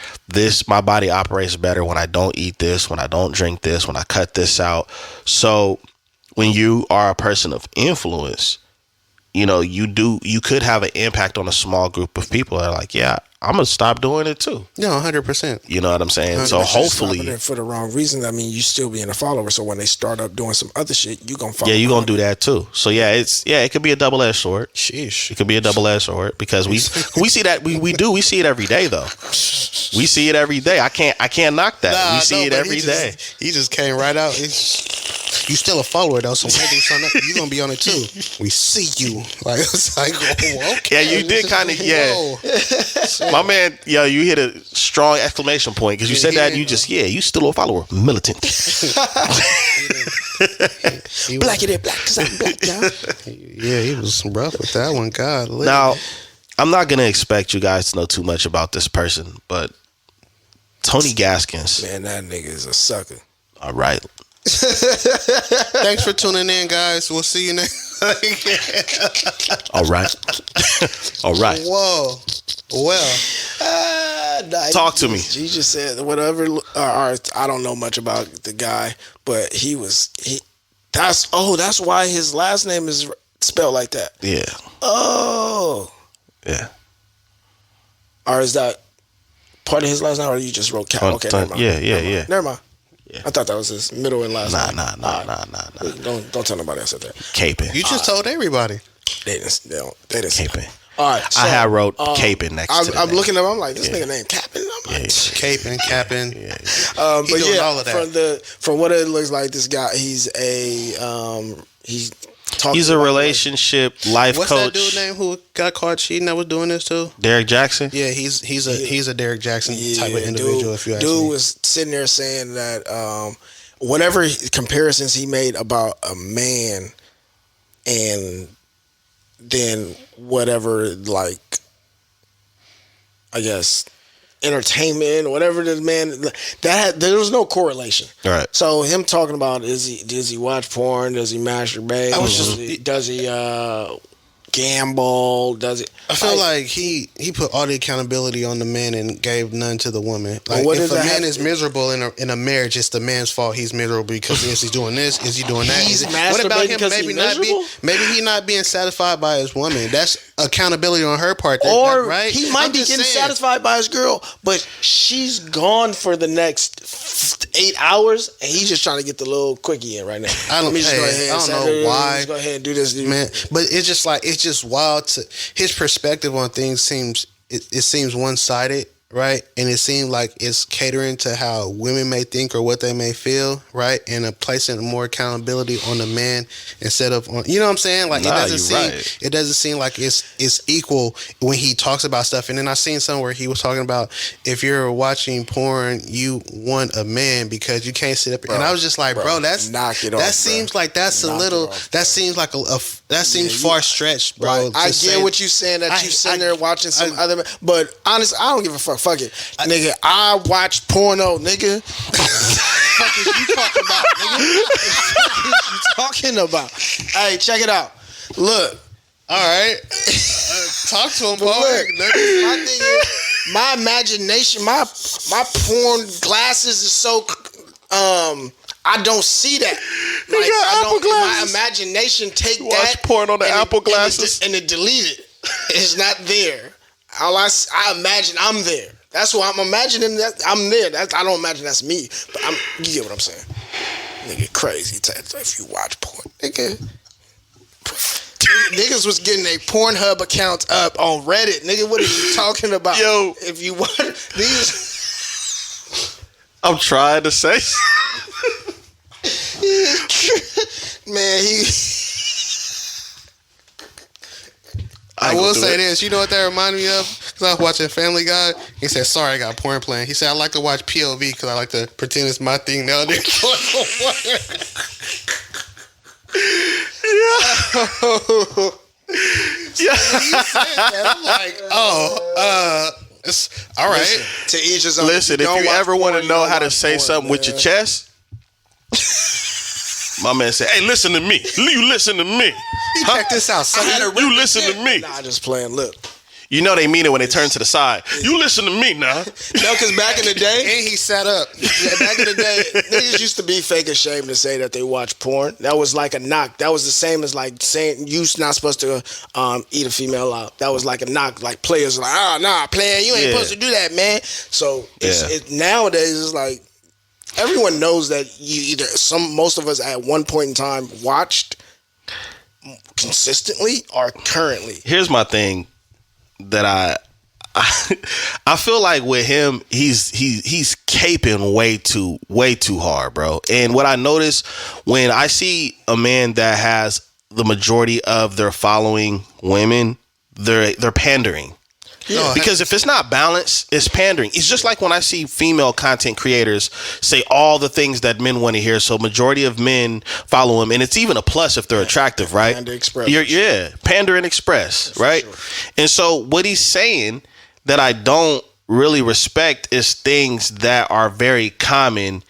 my body operates better when I don't eat this, when I don't drink this, when I cut this out. So when you are a person of influence, you could have an impact on a small group of people that are like, yeah, I'm gonna stop doing it too. No, 100%. You know what I'm saying? So hopefully, for the wrong reason. I mean, you still being a follower. So when they start up doing some other shit, you gonna follow. Yeah, you gonna do that too. So it could be a double-edged sword. Sheesh. It could be a double-edged sword, because we see that we see it every day though. We see it every day. I can't knock that. We see it every day. He just came right out. You still a follower though, so when I do something, you gonna be on it too. We see you. Like, it's like, oh, okay. Yeah, you did kind of. Yeah, my man. Yeah, you hit a strong exclamation point, because you said that. You still a follower, militant. Black it, black, 'cause I'm black, y'all. Yeah, he was rough with that one. God. Now, I'm not gonna expect you guys to know too much about this person, but Toney Gaskins. Man, that nigga is a sucker. All right. Thanks for tuning in, guys. We'll see you next. All right. All right. Whoa. Well, Nah, Talk to me. He just said whatever. I don't know much about the guy, but that's why his last name is spelled like that. Yeah. Oh. Yeah. Or is that part of his last name, or you just wrote Cap? Okay, never mind. Yeah. Never mind. Yeah. I thought that was his middle and last name. Nah. Wait, don't tell nobody I said that. Caping. you just told everybody. They didn't say Caping. that. All right. So, I had wrote Caping next to the I'm name. looking at him. I'm like, this nigga named Capin. I'm like, Caping, capping. Yeah. but doing yeah, all of that. from what it looks like, this guy, he's He's a relationship life What's coach. that dude name who got caught cheating that was doing this too? Derek Jackson. Yeah, he's a Derek Jackson type of individual. If you ask dude me. was sitting there saying that whatever comparisons he made about a man, and then whatever, like, I guess, entertainment, whatever the man there was no correlation. Right. So him talking about does he watch porn? Does he masturbate? Does he gamble? Does it? I feel like he put all the accountability on the man and gave none to the woman. Like, what if does a that man have is miserable in a marriage, it's the man's fault. He's miserable because is he doing this? Is he doing that? He's What about masturbating him? 'cause Maybe he's not miserable? maybe he not being satisfied by his woman. That's accountability on her part. Or right? he might I'm be just getting saying. satisfied by his girl, but she's gone for the next 8 hours, and he's just trying to get the little quickie in right now. I don't know why. Just go ahead and do this, Man, but it's just wild to his perspective on things seems one-sided, right? And it seems like it's catering to how women may think or what they may feel, right? And placing more accountability on the man instead of on, you know what I'm saying? Like, it doesn't seem like it's equal when he talks about stuff. And then I seen somewhere he was talking about if you're watching porn, you want a man because you can't sit up. And I was just like, bro, that's knock it off. That seems like that's a little. That seems like that seems far stretched, bro. Right. I get what you're saying, that you sitting there watching some other man, but honestly, I don't give a fuck. Fuck it, nigga. I watch porno, nigga. Fuck is you talking about, nigga? What is you talking about? Hey, check it out. Look. All right. Talk to him, boy. My thing is, my imagination, my porn glasses is so I don't see that. Like, my imagination take you watch porn on the Apple glasses and it delete it. It's not there. All I imagine I'm there. That's why I'm imagining that I'm there. I don't imagine that's me, but you get what I'm saying. Nigga, crazy. If you watch porn, nigga. Niggas was getting their Pornhub accounts up on Reddit. Nigga, what are you talking about? Yo. If you want these. I'm trying to say. Man, I will say this. You know what that reminded me of? Because I was watching Family Guy. He said, sorry, I got porn playing. He said, I like to watch POV because I like to pretend it's my thing now. Yeah. I'm like, it's all right. listen, to each his own. Listen, if you ever want to know how to say something with your chest, my man said, hey, listen to me. You listen to me. Check this out. Son. You listen to me. Nah, just playing. Look. You know they mean it when they turn to the side. You listen to me now. No, because back in the day, And he sat up. back in the day, niggas used to be fake ashamed to say that they watch porn. That was like a knock. That was the same as like saying you're not supposed to eat a female out. That was like a knock. Like players like, nah, player, you ain't supposed to do that, man. So nowadays it's like everyone knows that you most of us at one point in time watched consistently or currently. Here's my thing that I feel like with him, he's caping way too hard, bro. And what I notice when I see a man that has the majority of their following women, they're pandering. Yeah. Because if it's not balanced, it's pandering. It's just like when I see female content creators say all the things that men want to hear. So majority of men follow them, and it's even a plus if they're attractive, right? Pander Express. Pander and Express, for right? Sure. And so what he's saying that I don't really respect is things that are very common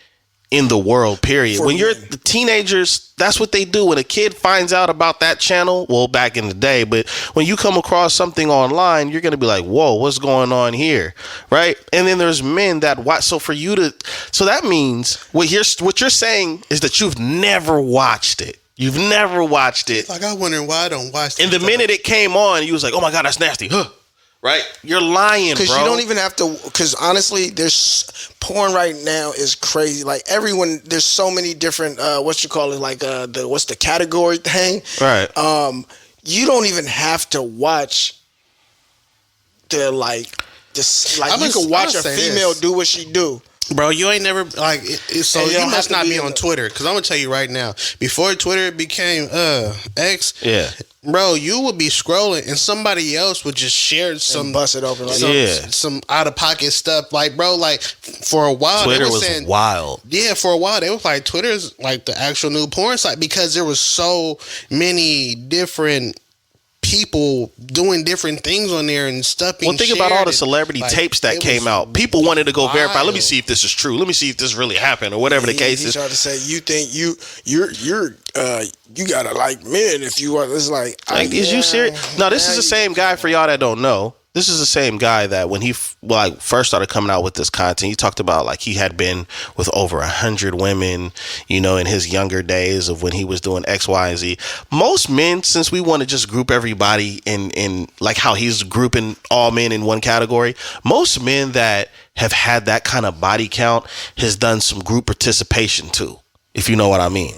in the world, period. For When you're men. the teenagers, that's what they do. When a kid finds out about that channel, well, back in the day, but when you come across something online, you're going to be like, whoa, what's going on here? Right? And then there's men that watch. So for you to, so that means what you're saying is that you've never watched it. You've never watched it. Like, I wonder why I don't watch And the minute it came on, you was like, oh my God, that's nasty. Huh. Right? You're lying, bro. Because you don't even have to. Because honestly, there's porn right now is crazy. Like everyone, there's so many different. What you call it? Like what's the category thing? Right. You don't even have to watch the like. This like you can watch a female do what she do. Bro, you ain't never like so And you you don't must have to not be be on Twitter, because I'm gonna tell you right now, before Twitter became X, Yeah. bro, you would be scrolling and somebody else would just share some And bust it open. Like, some out of pocket stuff. Like, bro, like for a while Twitter they was saying, wild. yeah, for a while they was like Twitter's like the actual new porn site, because there was so many different people doing different things on there and stuff being Well, think about all the shared. celebrity Like, tapes that it came was out. People wanted to go verify. Let me wild. see if this is true. Let me see if this really happened or whatever the case he is. tried to say you think you gotta like men if you are. It's like, Like, is you serious? No, this is the same guy for y'all that don't know. This is the same guy that when he first started coming out with this content, he talked about like he had been with over 100 women, you know, in his younger days of when he was doing X, Y, and Z. Most men, since we want to just group everybody in like how he's grouping all men in one category, most men that have had that kind of body count has done some group participation too, if you know what I mean.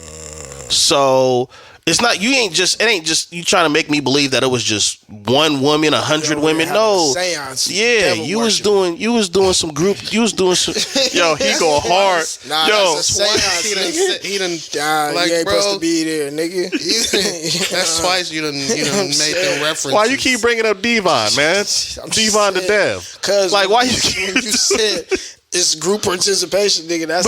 So it's not, it ain't just you trying to make me believe that it was just one woman, 100 women. No. Seance, Yeah, you was doing some group, yo, he go hard. Nah, Yo, that's a seance, He done like, you ain't bro, supposed to be there, nigga. that's twice you done made the reference. why you keep bringing up Devon, man? Devon the Dev. Cause Like, why you when you said it's group participation, nigga, that's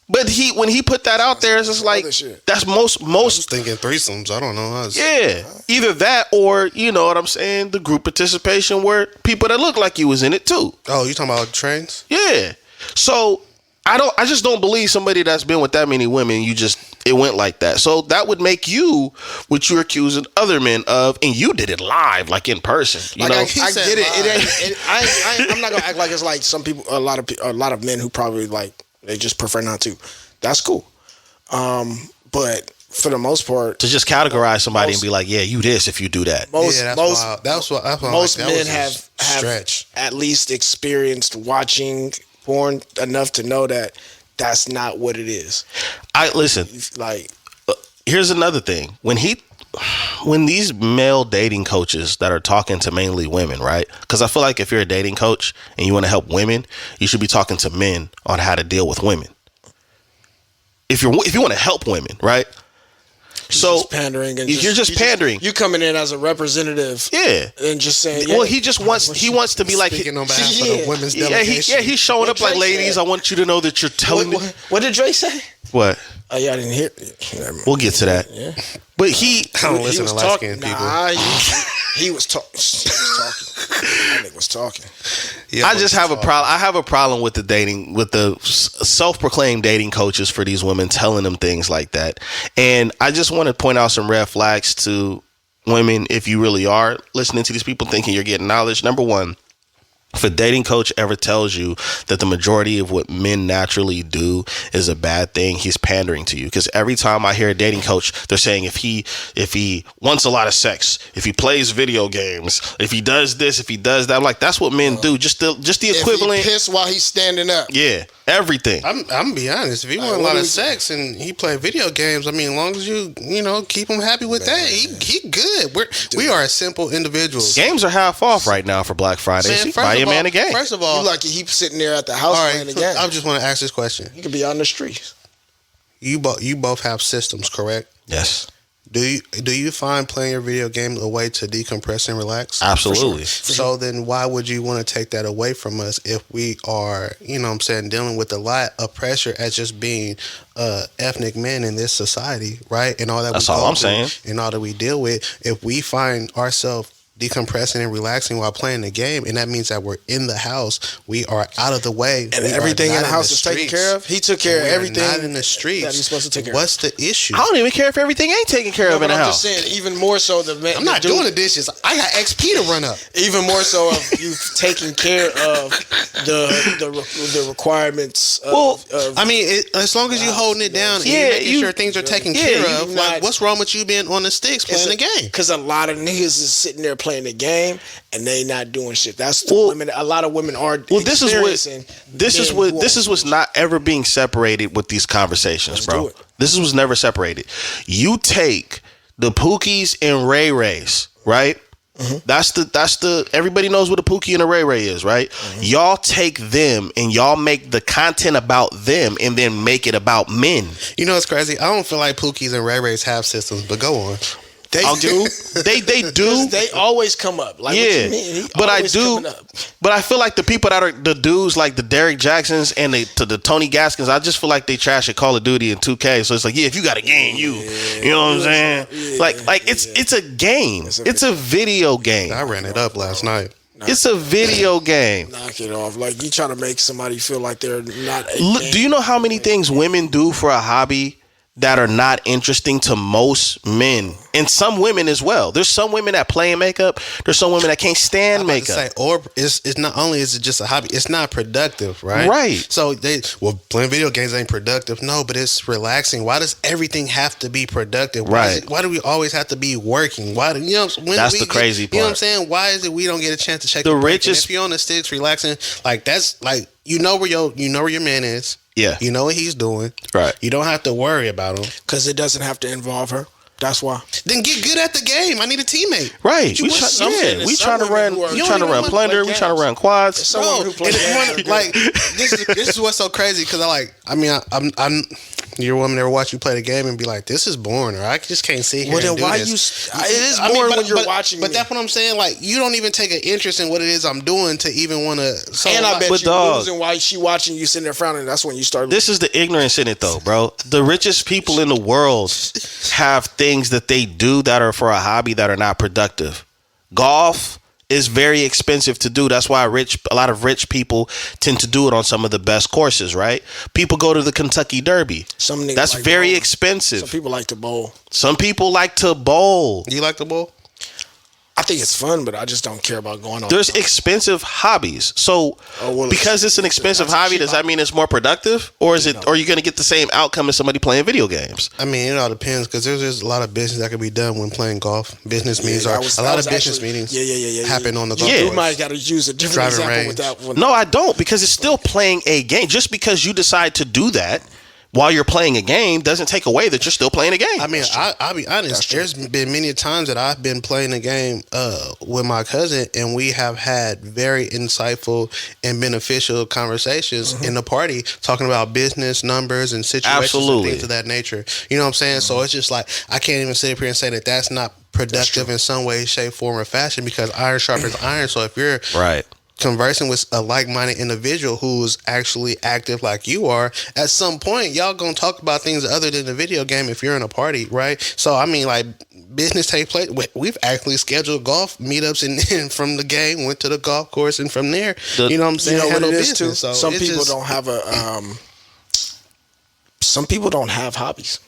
But when he put that out there, it's just like other shit. that's I was most thinking threesomes. I don't know. yeah. Either that or, you know what I'm saying, the group participation where people that look like you was in it too. Oh, you talking about trains? Yeah. So I just don't believe somebody that's been with that many women, it went like that. So that would make you what you're accusing other men of, and you did it live, like in person. You like know? I get it. I'm not gonna act like it's like some people, a lot of men who probably like they just prefer not to. That's cool. But for the most part, to just categorize somebody and be like, yeah, you this if you do that. most wild. That's what most that men was a have stretch. at least experienced watching porn enough to know that that's not what it is. I listen. Like, Here's another thing. When these male dating coaches that are talking to mainly women, right? Because I feel like if you're a dating coach and you want to help women, you should be talking to men on how to deal with women. If you want to help women, right? So just pandering, and you're just pandering. You coming in as a representative, Yeah, and just saying. well, he wants to be like, Speaking on behalf of the women's delegation. he's showing up like, Drake ladies, said. I want you to know that you're telling me. What did Drake say? What? Oh, yeah, I didn't hear it. Never mind. We'll get to that. Yeah. But I don't listen to light-skinned people. Nah, he was talking. That nigga was talking. Yeah, I just have a problem. I have a problem with the self-proclaimed dating coaches for these women telling them things like that. And I just want to point out some red flags to women if you really are listening to these people thinking you're getting knowledge. Number one, if a dating coach ever tells you that the majority of what men naturally do is a bad thing, he's pandering to you. Because every time I hear a dating coach, they're saying if he wants a lot of sex, if he plays video games, if he does this, if he does that, I'm like, that's what men do. Just the equivalent. If he piss while he's standing up. Yeah, everything. I'm gonna be honest. If he want a lot of sex and he play video games, I mean, as long as you keep him happy with that, he good. We are simple individuals. Games are half off right now for Black Friday. Man, So first buy of your all- man a game. First of all, You lucky he sitting there at the house all right, playing the game. I just want to ask this question. You could be on the streets. You both have systems, correct? Yes, Do you find playing your video game a way to decompress and relax? absolutely. So then why would you want to take that away from us if we are, dealing with a lot of pressure as just being ethnic men in this society, right? And all that That's all I'm saying. and all that we deal with. If we find ourselves decompressing and relaxing while playing the game, and that means that we're in the house. We are out of the way, and everything in the house is taken care of. He took care of everything. Not in the streets. That he's supposed to take care of. What's the issue? I don't even care if everything ain't taken care of in the house. I'm just saying, even more so I'm not doing the dishes. I got XP to run up. Even more so of you taking care of the requirements. I mean, as long as you holding it down, and making sure things are taken care of. Like, what's wrong with you being on the sticks playing the game? Because a lot of niggas is sitting there playing the game and they not doing shit. That's the women. A lot of women are. Well, this is what's not ever being separated with these conversations, bro. This is what's never separated. You take the Pookies and Ray Rays, right? Mm-hmm. That's the everybody knows what a Pookie and a Ray Ray is, right? Mm-hmm. Y'all take them and y'all make the content about them and then make it about men. You know what's crazy? I don't feel like Pookies and Ray Rays have systems, but go on. They do. They do. They always come up. Like, what you mean? But I do. But I feel like the people that are the dudes like the Derek Jacksons and the Toney Gaskins, I just feel like they trash at Call of Duty and 2K. So it's like, if you got a game, you know what I'm saying? Yeah, like it's a game. It's a video game. I ran it up last night. It's a video game. Knock it off. Like, you trying to make somebody feel like they're not. Do you know how many things women do for a hobby that are not interesting to most men and some women as well? There's some women that play in makeup. There's some women that can't stand makeup. Or it's not only is it just a hobby, it's not productive, right? Right. So playing video games ain't productive. No, but it's relaxing. Why does everything have to be productive? Why do we always have to be working? Why do that's the crazy part. You know what I'm saying? Why is it we don't get a chance to check the richest? If you're on the sticks relaxing, like that's like you know where your man is. Yeah. You know what he's doing. Right. You don't have to worry about him. Because it doesn't have to involve her. That's why. Then get good at the game. I need a teammate. Right. We trying to run Plunder. We trying to run quads. Bro, this is what's so crazy because I'm your woman ever watch you play the game and be like, this is boring, or I just can't see here. Well, then why this. It is boring when you're watching. But that's what I'm saying. Like, you don't even take an interest in what it is I'm doing to even want to. And I bet you losing while she watching you sitting there frowning. That's when you start. This is the ignorance in it, though, bro. The richest people in the world have things that they do that are for a hobby that are not productive. Golf is very expensive to do. That's why a lot of rich people tend to do it on some of the best courses, right? People go to the Kentucky Derby. That's like very expensive. Some people like to bowl. Do you like to bowl? I think it's fun, but I just don't care about going on. There's expensive hobbies. So because it's an expensive hobby, does that mean it's more productive? Or is it? Or are you going to get the same outcome as somebody playing video games? I mean, it all depends because there's just a lot of business that can be done when playing golf. Business meetings happen on the golf course. You might got to use a different example with that one. No, I don't, because it's still playing a game. Just because you decide to do that while you're playing a game doesn't take away that you're still playing a game. I mean, I'll be honest. There's been many times that I've been playing a game with my cousin, and we have had very insightful and beneficial conversations in the party, talking about business, numbers, and situations and things of that nature. You know what I'm saying? So it's just like, I can't even sit up here and say that that's not productive in some way, shape, form, or fashion, because iron sharpens iron. So if you're conversing with a like-minded individual who's actually active like you are, at some point y'all gonna talk about things other than the video game if you're in a party, right? So I mean, like, business take place. We've actually scheduled golf meetups and from the game went to the golf course, and from there, you know what I'm saying, handle business. So some people don't have some people don't have hobbies.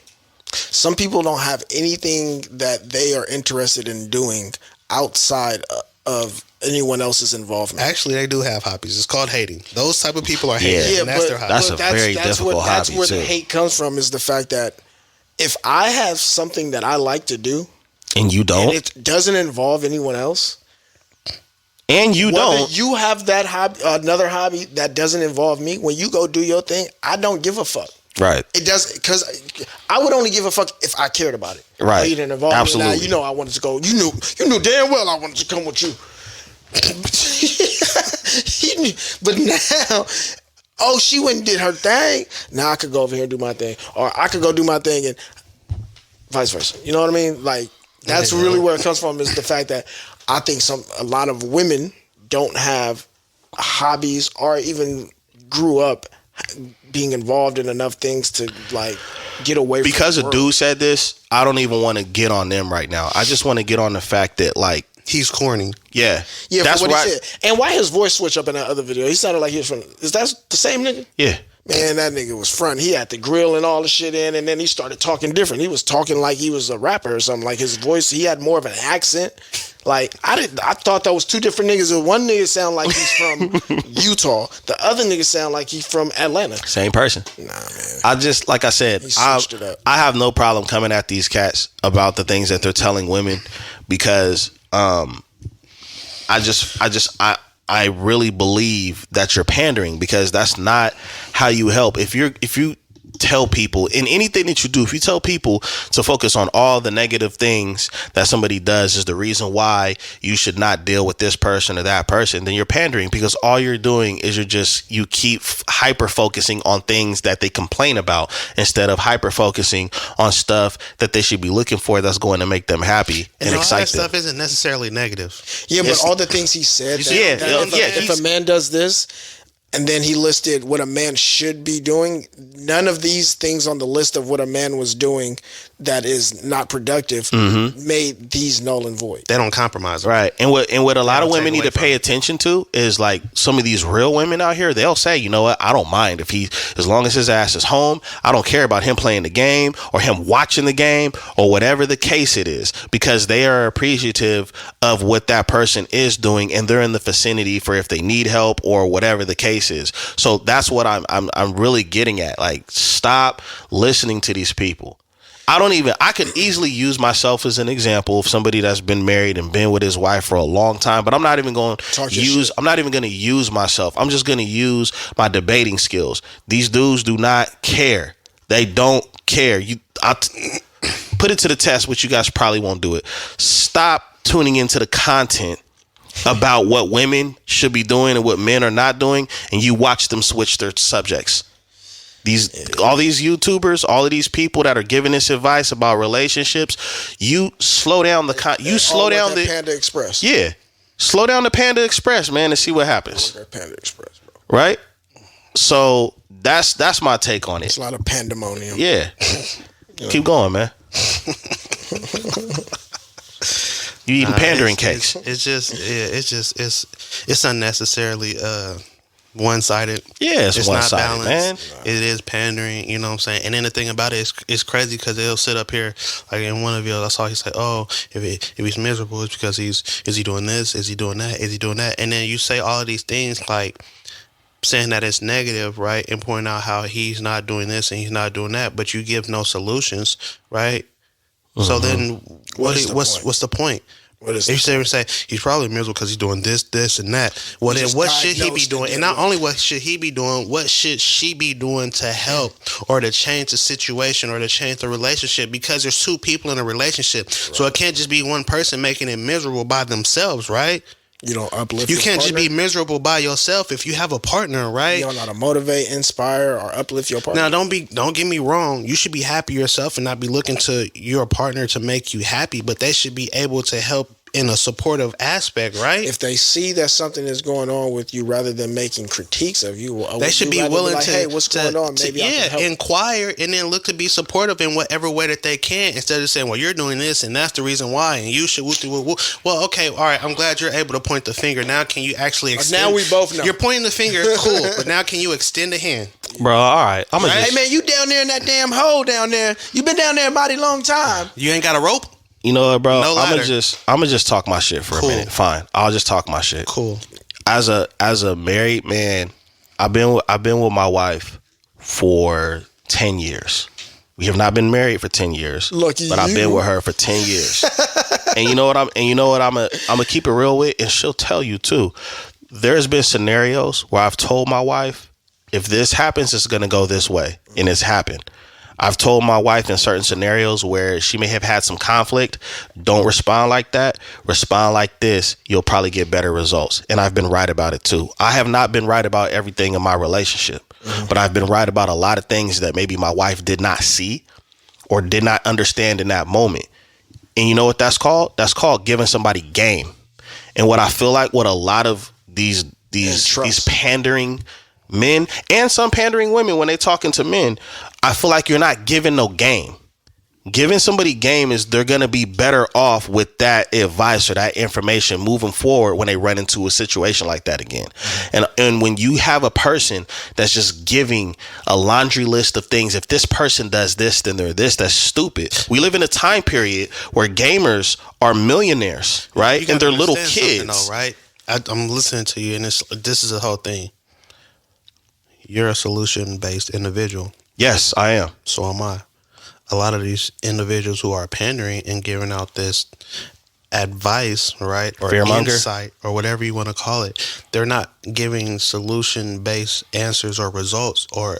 Some people don't have anything that they are interested in doing outside of anyone else's involvement. Actually, they do have hobbies. It's called hating. Those type of people are hating. Yeah, and that's their hobby. That's a very difficult hobby. That's where the hate comes from, is the fact that if I have something that I like to do and you don't, and it doesn't involve anyone else, and you don't, you have that hobby, another hobby that doesn't involve me. When you go do your thing, I don't give a fuck. Right. It does, because I would only give a fuck if I cared about it. Right. You didn't involve me. Now, you know I wanted to go. You knew damn well I wanted to come with you. But now, she went and did her thing. Now I could go over here and do my thing, or I could go do my thing, and vice versa. You know what I mean? Like, that's really where it comes from, is the fact that I think a lot of women don't have hobbies or even grew up being involved in enough things to, like, get away from because a dude said this. I don't even want to get on them right now. I just want to get on the fact that, like, he's corny. Yeah. Yeah, That's for what right. he said. And why his voice switch up in that other video? He sounded like he was from. Is that the same nigga? Yeah. Man, that nigga was front. He had the grill and all the shit in, and then he started talking different. He was talking like he was a rapper or something. Like his voice, he had more of an accent. Like I thought that was two different niggas. One nigga sound like he's from Utah. The other nigga sound like he's from Atlanta. Same person. Nah, man. I just, like I said, He switched it up. I have no problem coming at these cats about the things that they're telling women because I really believe that you're pandering because that's not how you help. If you tell people in anything that you do, if you tell people to focus on all the negative things that somebody does is the reason why you should not deal with this person or that person, then you're pandering because all you're doing is you keep hyper focusing on things that they complain about instead of hyper focusing on stuff that they should be looking for that's going to make them happy and all excite that them. stuff isn't necessarily negative. Yeah, but all the things he said. If a man does this, and then he listed what a man should be doing, none of these things on the list of what a man was doing that is not productive made these null and void. They don't compromise. Right. And what a lot of women need to pay attention to is like some of these real women out here, they'll say, you know what, I don't mind if as long as his ass is home, I don't care about him playing the game or him watching the game or whatever the case it is, because they are appreciative of what that person is doing and they're in the vicinity for if they need help or whatever the case is. So that's what I'm really getting at. Like, stop listening to these people. I could easily use myself as an example of somebody that's been married and been with his wife for a long time, but I'm not even going to use myself. I'm just going to use my debating skills. These dudes do not care. They don't care. Put it to the test, which you guys probably won't do it. Stop tuning into the content about what women should be doing and what men are not doing, and you watch them switch their subjects. All these YouTubers, all of these people that are giving this advice about relationships, you slow down the Panda Express. Yeah, slow down the Panda Express, man, and see what happens. Panda Express, bro. Right? So that's my take on it. It's a lot of pandemonium. Yeah. Keep going, man. You eating pandering cakes? It's unnecessarily one-sided. Yeah, it's one-sided, not balanced, man. It is pandering, you know what I'm saying? And then the thing about it is, it's crazy because they'll sit up here, like in one of you, I saw he said, oh, if he's miserable, it's because is he doing this? Is he doing that? Is he doing that? And then you say all of these things like saying that it's negative, right? And pointing out how he's not doing this and he's not doing that, but you give no solutions, right? So then what's the point? If you say he's probably miserable because he's doing this, and that. Well, then what should he be doing? And not only what should he be doing, what should she be doing to help or to change the situation or to change the relationship? Because there's two people in a relationship. Right. So it can't just be one person making it miserable by themselves, right? You don't uplift. You can't just be miserable by yourself if you have a partner, right? You don't know how to motivate, inspire, or uplift your partner. Now, don't get me wrong. You should be happy yourself and not be looking to your partner to make you happy, but they should be able to help in a supportive aspect, right? If they see that something is going on with you, rather than making critiques of you, they should be willing like, to, hey, what's going on? Maybe I can help. Inquire and then look to be supportive in whatever way that they can, instead of saying, well, you're doing this and that's the reason why, and you should. Well, okay, all right. I'm glad you're able to point the finger. Now, can you actually extend? Now we both know you're pointing the finger, cool. But now, can you extend a hand, bro? All right, hey man, you down there in that damn hole down there? You been down there a mighty long time. You ain't got a rope. You know what, bro? I'm gonna just talk my shit for a minute. Fine, I'll just talk my shit. Cool. As a married man, I've been with my wife for 10 years. We have not been married for 10 years. Lucky but I've been with her for 10 years. And you know what I'm gonna keep it real with, and she'll tell you too. There's been scenarios where I've told my wife, if this happens, it's gonna go this way, and it's happened. I've told my wife in certain scenarios where she may have had some conflict, don't respond like that, respond like this, you'll probably get better results. And I've been right about it too. I have not been right about everything in my relationship, but I've been right about a lot of things that maybe my wife did not see or did not understand in that moment. And you know what that's called? That's called giving somebody game. And what I feel like what a lot of these pandering men and some pandering women, when they talking to men, I feel like you're not giving no game. giving somebody game is they're going to be better off with that advice or that information moving forward when they run into a situation like that again. And when you have a person that's just giving a laundry list of things, if this person does this, then they're this, that's stupid. We live in a time period where gamers are millionaires, right? And they're little kids. Though, right? I'm listening to you, and this is the whole thing. You're a solution-based individual. Yes, I am. So am I. A lot of these individuals who are pandering and giving out this advice, right, or fearmonger, insight, or whatever you want to call it, they're not giving solution-based answers or results or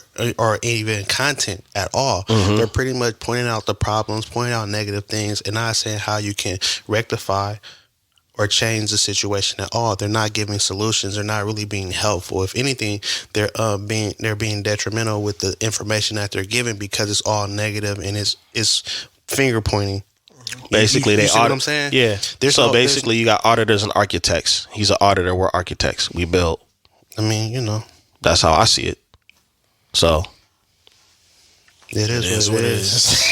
even content at all. They're pretty much pointing out the problems, pointing out negative things, and not saying how you can rectify or change the situation at all. They're not giving solutions. They're not really being helpful. If anything, they're being detrimental with the information that they're giving because it's all negative and it's finger pointing. Basically, you see what I'm saying? Yeah. So basically, you got auditors and architects. He's an auditor. We're architects. We build. I mean, you know, that's how I see it. So it is what it is.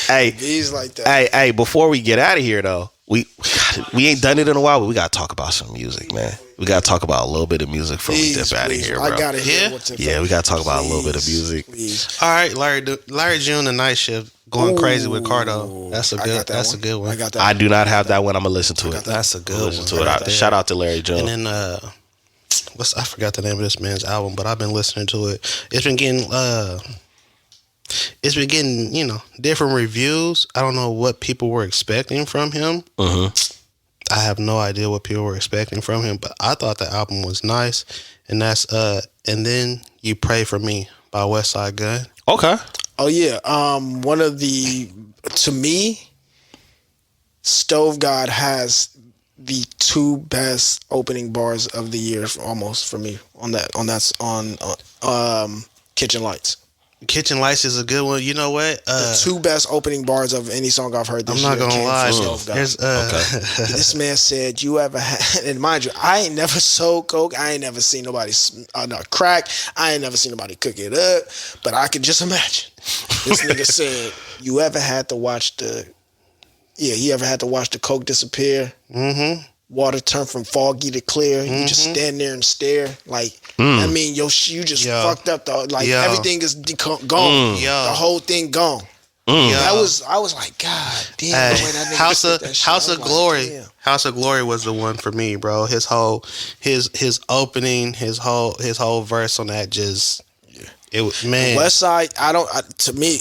Hey, he's like that. Hey, before we get out of here though, we ain't done it in a while, but we gotta talk about some music, man. We gotta talk about a little bit of music before we dip out of here, bro. I gotta hear what's we gotta talk about a little bit of music. All right, Larry June, the night shift, going crazy with Cardo. That's a good one. I got that. I do not have that one. I'm gonna listen to it. That's a good one. Shout out to Larry June. And then I forgot the name of this man's album, but I've been listening to it. It's been getting, you know, different reviews. I don't know what people were expecting from him. I have no idea what people were expecting from him, but I thought the album was nice. And that's and then You Pray For Me by Westside Gunn. Okay. Oh yeah. One of to me, Stove God has the two best opening bars of the year almost for me on Kitchen Lights. Kitchen Lights is a good one. You know what? The two best opening bars of any song I've heard this year. I'm not gonna lie. This man said, "You ever had?" And mind you, I ain't never sold coke. I ain't never seen nobody crack. I ain't never seen nobody cook it up. But I could just imagine. This nigga said, "You ever had to watch the? Yeah, he ever had to watch the coke disappear? Mm-hmm. Water turn from foggy to clear. You just stand there and stare like." I mean, you just fucked up. Everything is gone. The whole thing gone. I was like, God damn. House of Glory. Like, House of Glory was the one for me, bro. His opening, his whole verse on that man. Westside, to me,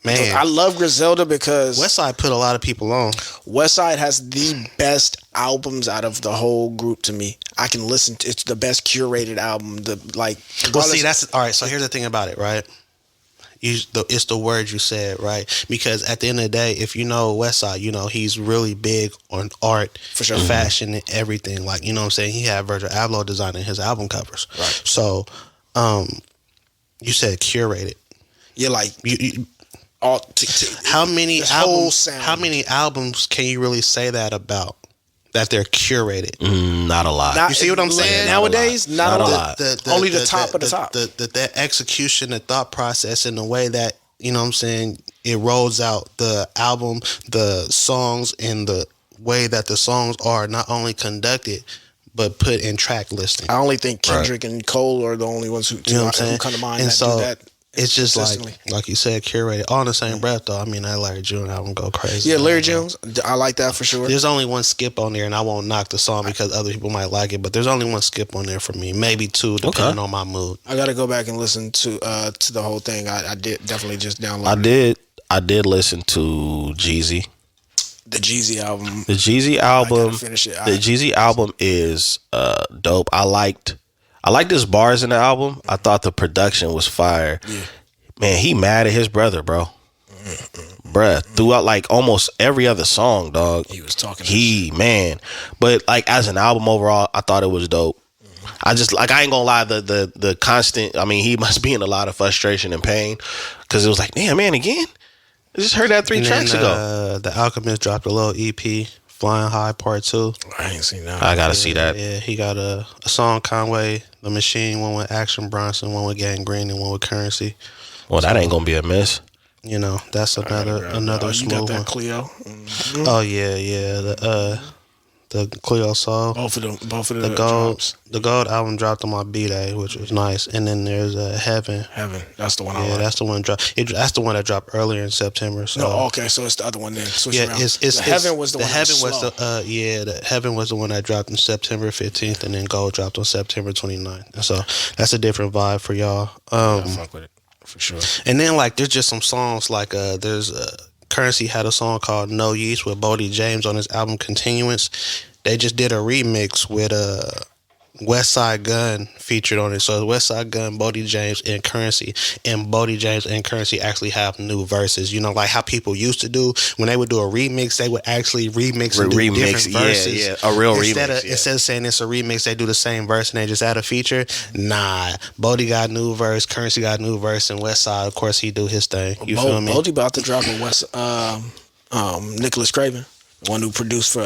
man, I love Griselda because Westside put a lot of people on. Westside has the best albums out of the whole group to me. I can listen to it's the best curated album. That's all right. So here's the thing about it, right? It's the words you said, right? Because at the end of the day, if you know Westside, you know he's really big on art, for sure, fashion, and everything. Like, you know what I'm saying? He had Virgil Abloh designing his album covers. Right. So, you said curated. Yeah, like how many albums can you really say that about? That they're curated. Not a lot. You see what I'm saying? Nowadays, not a lot. Only the top of the top. The execution, the thought process, and the way that, you know what I'm saying, it rolls out the album, the songs, and the way that the songs are not only conducted, but put in track listing. I only think Kendrick and Cole are the only ones who come to mind that do that. It's just like you said, curated. All in the same breath, though. I mean, that Larry June album go crazy. Yeah, Larry Jones, I like that for sure. There's only one skip on there, and I won't knock the song because other people might like it, but there's only one skip on there for me. Maybe two, depending on my mood. I got to go back and listen to the whole thing. I did definitely just download I did listen to Jeezy. The Jeezy album. The Jeezy album. I gotta finish it. The Jeezy album is dope. I liked his bars in the album. I thought the production was fire. Yeah. Man, he mad at his brother, bro. Bruh, throughout like almost every other song, dog. He was talking. But like as an album overall, I thought it was dope. I ain't gonna lie, the constant. I mean, he must be in a lot of frustration and pain because it was like, damn, man, again. I just heard that 3 tracks ago. The Alchemist dropped a little EP. Flying High Part 2. I ain't seen that. I gotta see that. Yeah, he got a song, Conway, The Machine, one with Action Bronson, one with Gang Green, and one with Currency. Well, that ain't gonna be a miss. You know, that's another You got smooth that one. Cleo. Oh yeah. The Cleo Soul. Both of the The gold, drops. the gold album dropped on my B-Day, which was nice. And then there's Heaven. Heaven. That's the one I Yeah, like. that's the one dropped. That's the one that dropped earlier in September. So No, okay, so it's the other one then. Switch yeah, around. it's the Heaven was the one Heaven that was slow. the Heaven was the one that dropped on September 15th, and then Gold dropped on September 29th. And so that's a different vibe for y'all. I fuck with it for sure. And then like there's just some songs like there's Currency had a song called No Yeast with Bodie James on his album Continuance. They just did a remix with West Side Gun featured on it. So West Side Gun, Bodie James, and Currency. And Bodie James and Currency actually have new verses. You know, like how people used to do when they would do a remix, they would actually remix and do different verses. Yeah, a real instead remix. Instead of saying it's a remix, they do the same verse and they just add a feature. Nah, Bodie got a new verse, Currency got a new verse, and West Side, of course, he do his thing. You feel me? Bodie about to drop a Nicholas Craven, the one who produced for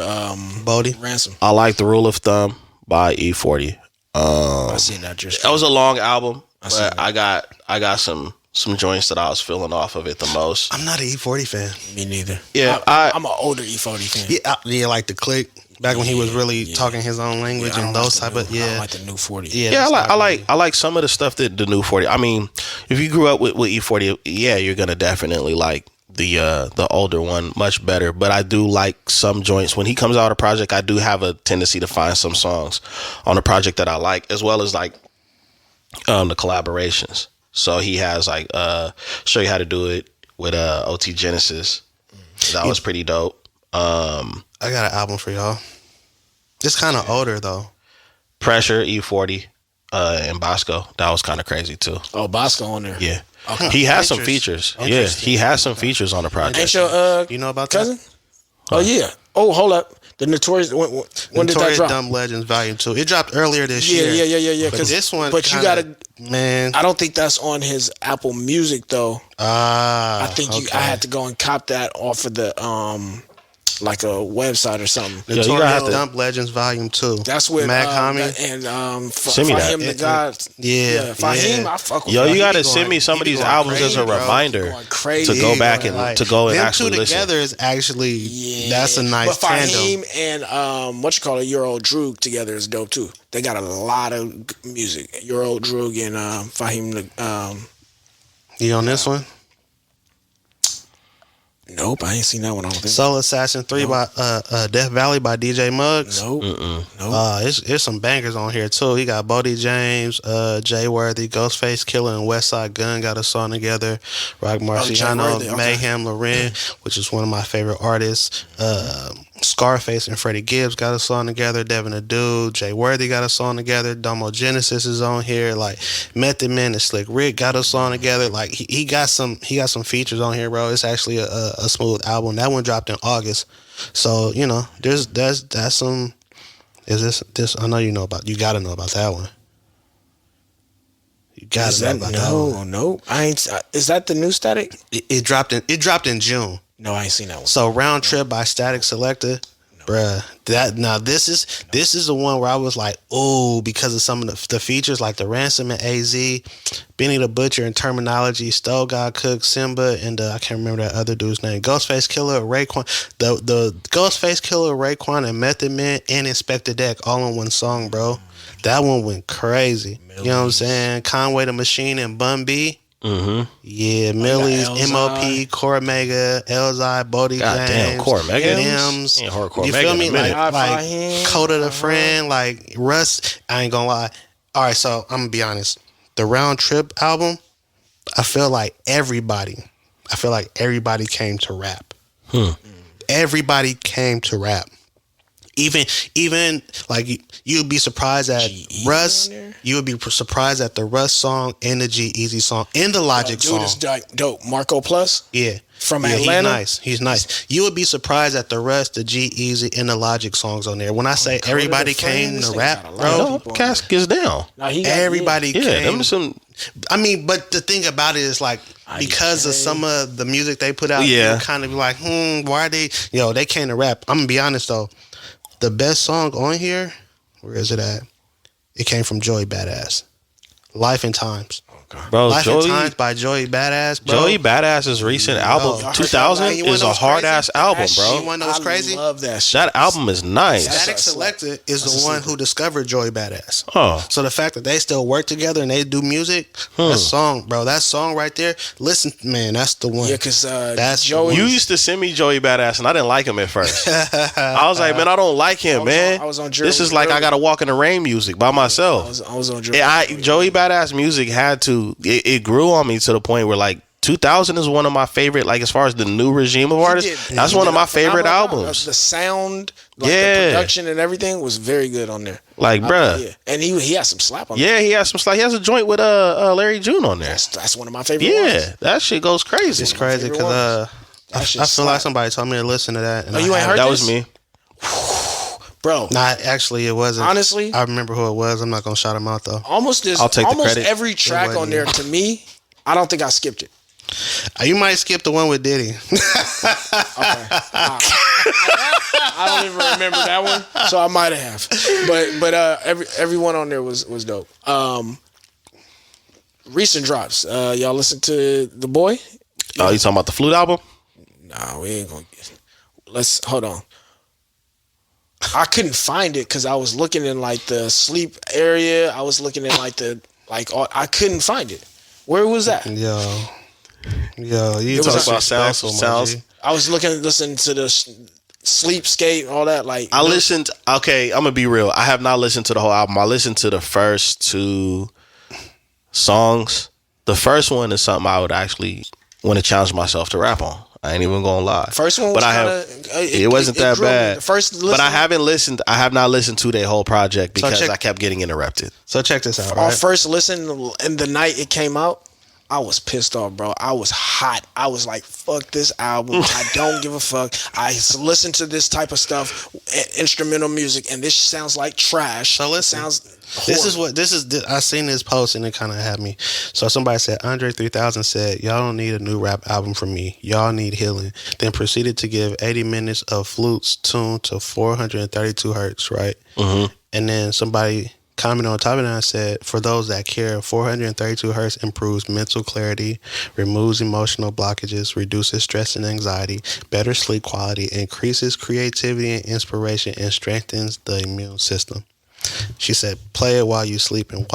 Bodie. Ransom. I like The Rule of Thumb by E40. I seen that just. That was a long album, seen but that. I got some joints that I was feeling off of it the most. I'm not an E40 fan. Me neither. Yeah, I'm an older E40 fan. Yeah, like the Click back when he was really talking his own language I and don't those like type of I don't like the new 40. Yeah, I like some of the stuff that the new 40. I mean, if you grew up with E40, yeah, you're gonna definitely like the older one much better. But I do like some joints when he comes out a project. I do have a tendency to find some songs on a project that I like, as well as like the collaborations. So he has like Show You How to Do It with OT Genesis. That was pretty dope. I got an album for y'all. It's kind of older though. Pressure, E40, and Bosco. That was kind of crazy too. Oh, Bosco on there. Yeah. Okay. He has some features. Yeah, he has some features on the project. Ain't your You know about cousin? that? Oh yeah. Oh, hold up. The Notorious. When did that Notorious drop? Dumb Legends Volume 2. It dropped earlier this Yeah, year. yeah. But this one, But you kinda- gotta. man. I don't think that's on his Apple Music though. I think I had to go and cop that off of the like a website or something. Yeah, you gotta Notorious have to- Dumb Legends Volume 2. That's with Mac Homie. Send me that. Fahim the God. Yeah, Fahim, yeah. I fuck with Yo, Fahim. you gotta going- send me some he of be these going albums as a crazy, bro. reminder Going crazy. to go back and Like, to go and them actually two listen. together is actually that's a nice but tandem. Fahim and what you call it, Euro Droog together is dope too. They got a lot of music. Euro Droog and Fahim. You on this one? Nope, I ain't seen that one. I don't think. Soul Assassin 3 by Death Valley by DJ Muggs. Nope. It's some bangers on here too. He got Bodie James, Jay Worthy, Ghostface Killer, and Westside Gunn got a song together. Rock Marciano, Worthy, okay. Mayhem Loren, which is one of my favorite artists. Scarface and Freddie Gibbs got a song together. Devin Adu, Jay Worthy got a song together. Domo Genesis is on here. Like Method Man and Slick Rick got a song together. Like he got some features on here, bro. It's actually a smooth album. That one dropped in August. So, you know, that's some. Is this? I know you know about. You got to know about that one. You got to know about that one. No. I ain't. Is that the new Static? It dropped in June. No, I ain't seen that one. So Round Trip by Static Selector, bruh. This is the one where I was like, oh, because of some of the features like the Ransom and AZ, Benny the Butcher and Terminology, Stowe God Cook, Simba, and I can't remember that other dude's name. Ghostface Killer, Raekwon, the Ghostface Killer, Raekwon, and Method Man and Inspector Deck all in one song, bro. That one went crazy. You know what I'm saying? Conway the Machine and Bun B. Mm-hmm. Yeah, Millie's, Elzai. MOP, Core Mega, Elzai, Bodie God James, damn, Core Mega. Mims. Ain't hardcore You Mega feel in a me? minute. Like Fahim. Coda the Friend, like Russ. I ain't gonna lie. All right, so I'm gonna be honest. The Round Trip album, I feel like everybody came to rap. Everybody came to rap. Even like you'd be surprised at G-Eazy Russ. on there? You would be surprised at the Russ song and the G-Eazy song and the Logic Dude song. is dope. Marco Plus. Yeah. From Yeah, Atlanta? He's nice. You would be surprised at the Russ, the G-Eazy, and the Logic songs on there. When I say Coda everybody the Friend, came this to nigga rap, got a lot bro. of No, people on Caskins down. Nah, he got, Everybody Yeah, came. them some. I mean, but the thing about it is like because of some of the music they put out, Yeah. you kind of be like, why are they? They came to rap. I'm gonna be honest though, the best song on here, where is it at? It came from Joey Badass, Life and Times. Bro, Life at Times by Joey Badass, bro. Joey Badass's recent album, Yo, 2000, you wanna is know a what's hard crazy? ass album, That bro. You wanna know what's crazy? I love that shit. That album is nice. Static Selector is the one who discovered Joey Badass. Oh, So the fact that they still work together and they do music, that song right there. Listen, man, that's the one. Yeah, because That's Joey. you used to send me Joey Badass, and I didn't like him at first. I was like, man, I don't like him, man. I was on This is like I gotta walk in the rain music by myself. I was on Joey. Joey Badass music had to. It grew on me to the point where like 2000 is one of my favorite. Like as far as the new regime of artists, that's one of my favorite albums. The sound, like Yeah. the production and everything was very good on there. Like, bruh. Yeah, and he had some slap on. Yeah, he has some. He has a joint with Larry June on there. That's one of my favorite. Yeah, ones. that shit goes crazy. It's crazy favorite because That I shit feel like slap. somebody told me to listen to that. And Oh, you ain't I heard That this? was me. Bro. Nah, actually, it wasn't. Honestly? I remember who it was. I'm not gonna shout him out though. Almost I'll take the credit. every track on there to me, I don't think I skipped it. You might skip the one with Diddy. I don't even remember that one, so I might have. But everyone on there was dope. Recent drops. Y'all listen to The Boy? Oh, you talking about the Flute album? Nah, we ain't gonna. Let's hold on. I couldn't find it because I was looking in like the sleep area. I was looking in I couldn't find it. Where was that? Yo, you was talk a- about sounds. I was listening to the Sleepscape, all that. Like I listened. Okay, I'm gonna be real. I have not listened to the whole album. I listened to the first 2 songs. The first one is something I would actually want to challenge myself to rap on. I ain't even gonna lie. First one was but I kinda, have. It wasn't that grew on me. bad. The first but I listen- haven't listened. I have not listened to their whole project because check- I kept getting interrupted. So check this out. Our Right? first listen and the night it came out, I was pissed off, bro. I was hot. I was like, fuck this album. I don't give a fuck. I listen to this type of stuff, instrumental music, and this sounds like trash. So listen, It sounds this is. I seen this post and it kind of had me. So somebody said Andre 3000 said, "Y'all don't need a new rap album from me. Y'all need healing." Then proceeded to give 80 minutes of flutes tuned to 432 hertz. Right, and then somebody commented on top of that and said, "For those that care, 432 hertz improves mental clarity, removes emotional blockages, reduces stress and anxiety, better sleep quality, increases creativity and inspiration, and strengthens the immune system." She said, "Play it while you sleep and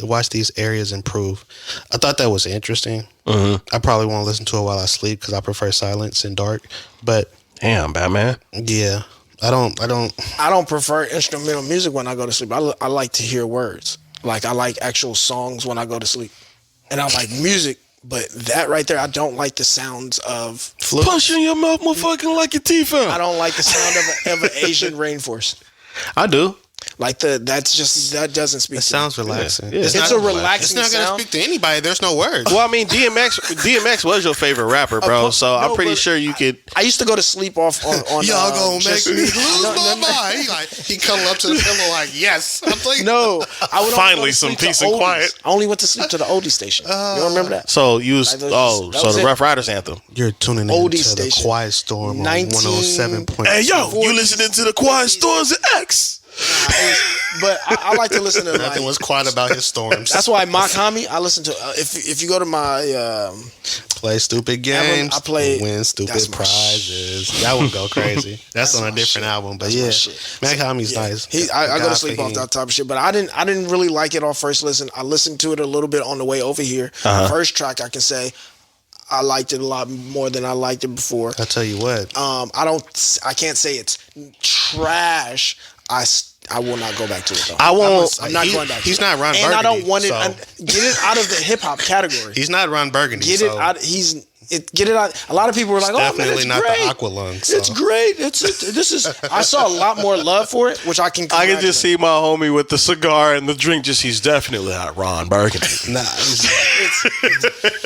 watch these areas improve." I thought that was interesting. I probably won't listen to it while I sleep because I prefer silence and dark. But Damn, Batman. yeah, I don't. prefer instrumental music when I go to sleep. I like to hear words. Like I like actual songs when I go to sleep, and I like music. But that right there, I don't like the sounds of flute. Punch in your mouth, motherfucking like your teeth out. I don't like the sound of an Asian rainforest. I do. Like that doesn't speak. It to sounds me. relaxing. Yeah. It's not a It's relaxing not gonna sound. speak to anybody. There's no words. Well, I mean, DMX was your favorite rapper, bro. So I'm pretty sure you could. I used to go to sleep off on Y'all gonna make just- me lose No, my no, no. mind. He cuddle up to the pillow like, yes. I'm like, No, I would Finally, only go to some sleep to peace and oldies. quiet. I only went to sleep to the oldie station. You don't remember that? So you was Like, that was the it. Rough Riders anthem. You're tuning Oldie into the station. Quiet Storm on 107.7. Hey yo, you listening to the Quiet Storms of X? But I like to listen to Nothing like, was quiet about his storms. that's why Makami, I listen to. If you go to my Play stupid games. I play- Win that's stupid my prizes. That would go crazy. That's on a my different shit. album. But That's my yeah, shit. Makami's nice. I go to God sleep for off him. that type of shit. But I didn't really like it on first listen. I listened to it a little bit on the way over here. First track, I can say I liked it a lot more than I liked it before. I'll tell you what. I can't say it's trash. I will not go back to it though. I won't. I'm not going back. He's to it. not Ron and I don't Burgundy, want it. so- Get it out of the hip hop category. He's not Ron Burgundy. Get it out. Get it out. A lot of people were like, "Oh man, definitely it's not great. the Aqualung. So. It's great. This is." I saw a lot more love for it, which I can. I can just see my homie with the cigar and the drink. He's definitely not Ron Burgundy. Nah,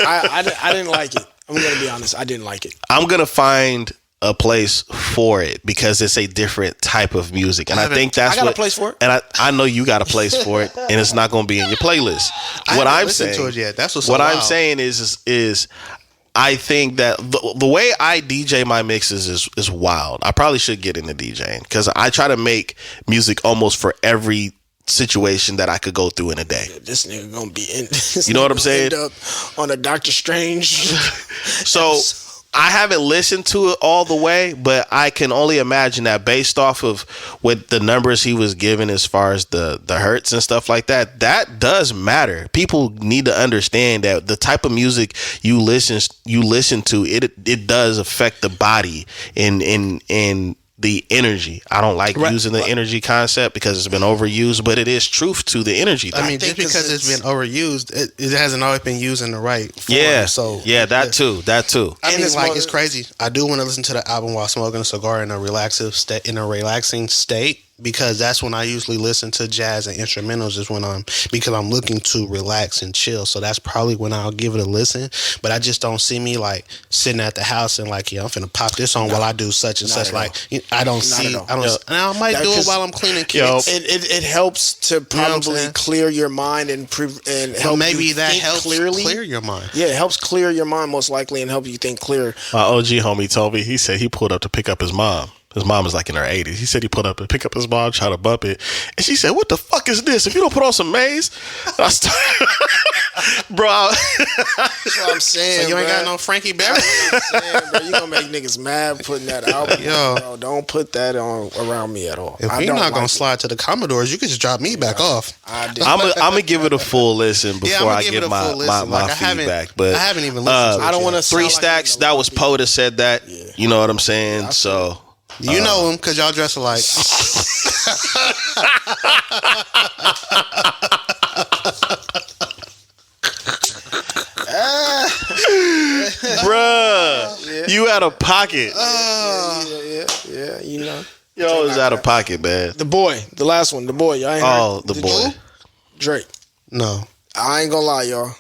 I didn't like it. I'm gonna be honest. I didn't like it. I'm gonna find a place for it because it's a different type of music, and I think that's I got what, a place for it. And I know you got a place for it, and it's not gonna be in your playlist. What haven't I'm listened saying to it yet. That's what's what so I'm wild. saying is I think that the way I DJ my mixes is wild. I probably should get into DJing because I try to make music almost for every situation that I could go through in a day. This nigga gonna be in. You know what I'm saying? End up on a Doctor Strange. So I haven't listened to it all the way, but I can only imagine that based off of what the numbers he was given as far as the hertz and stuff like that, that does matter. People need to understand that the type of music you listen to, it does affect the body in the energy. I don't like using the energy concept because it's been overused, but it is truth to the energy thing. I mean, just because it's been overused, it hasn't always been used in the right form. Yeah, so that too. I mean, it's crazy. I do want to listen to the album while smoking a cigar in a relaxing state. Because that's when I usually listen to jazz and instrumentals is when because I'm looking to relax and chill. So that's probably when I'll give it a listen. But I just don't see me like sitting at the house and like, I'm finna pop this on while I do such and such. Like, I don't see. I might do it while I'm cleaning kids. It helps to probably clear your mind and help maybe you that think helps clearly. Clear your mind. Yeah, it helps clear your mind most likely and help you think clear. My OG homie told me, he said he pulled up to pick up his mom. His mom is like in her 80s. He said he put up to pick up his mom, try to bump it. And she said, what the fuck is this? If you don't put on some maize, I started, bro. That's what I'm saying. So you ain't got no Frankie Berry? That's what I'm saying, bro. You gonna make niggas mad putting that out. Bro, don't put that on around me at all. If you're not gonna slide to the Commodores, you can just drop me back off. I'm gonna give it a full listen before I give my feedback. But I haven't even listened to it. I don't want to. 3 Stacks. That was Poe that said that. Yeah. You know what I'm saying? So. You know him because y'all dress alike. Bruh, you out of pocket. Yeah, you know. Yo, is out of pocket, man. The boy, the last one, the boy. Y'all ain't heard the boy. Drake. No. I ain't gonna lie, y'all.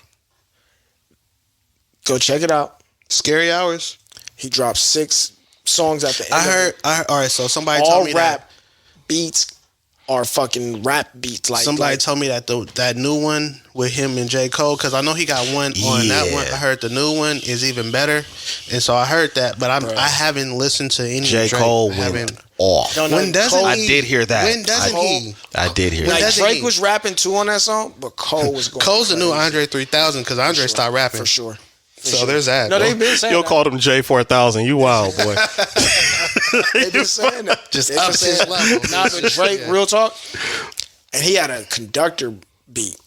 Go check it out. Scary Hours. He dropped 6 songs at the end. I heard. All right, so somebody all told me rap beats are fucking rap beats. Like somebody told me that that new one with him and J. Cole, because I know he got one on that one. I heard the new one is even better, and so I heard that, but I haven't listened to any J. Cole went off. When doesn't he? I did hear that. When doesn't he? I did hear that. Like Drake was rapping too on that song, but Cole was going. Cole's the new Andre 3000 because Andre stopped rapping for sure. So there's that. No, they've been saying You'll call him J4000. You wild, boy. They've been saying that. Just up his level. Now the Drake, real talk, and he had a conductor beat.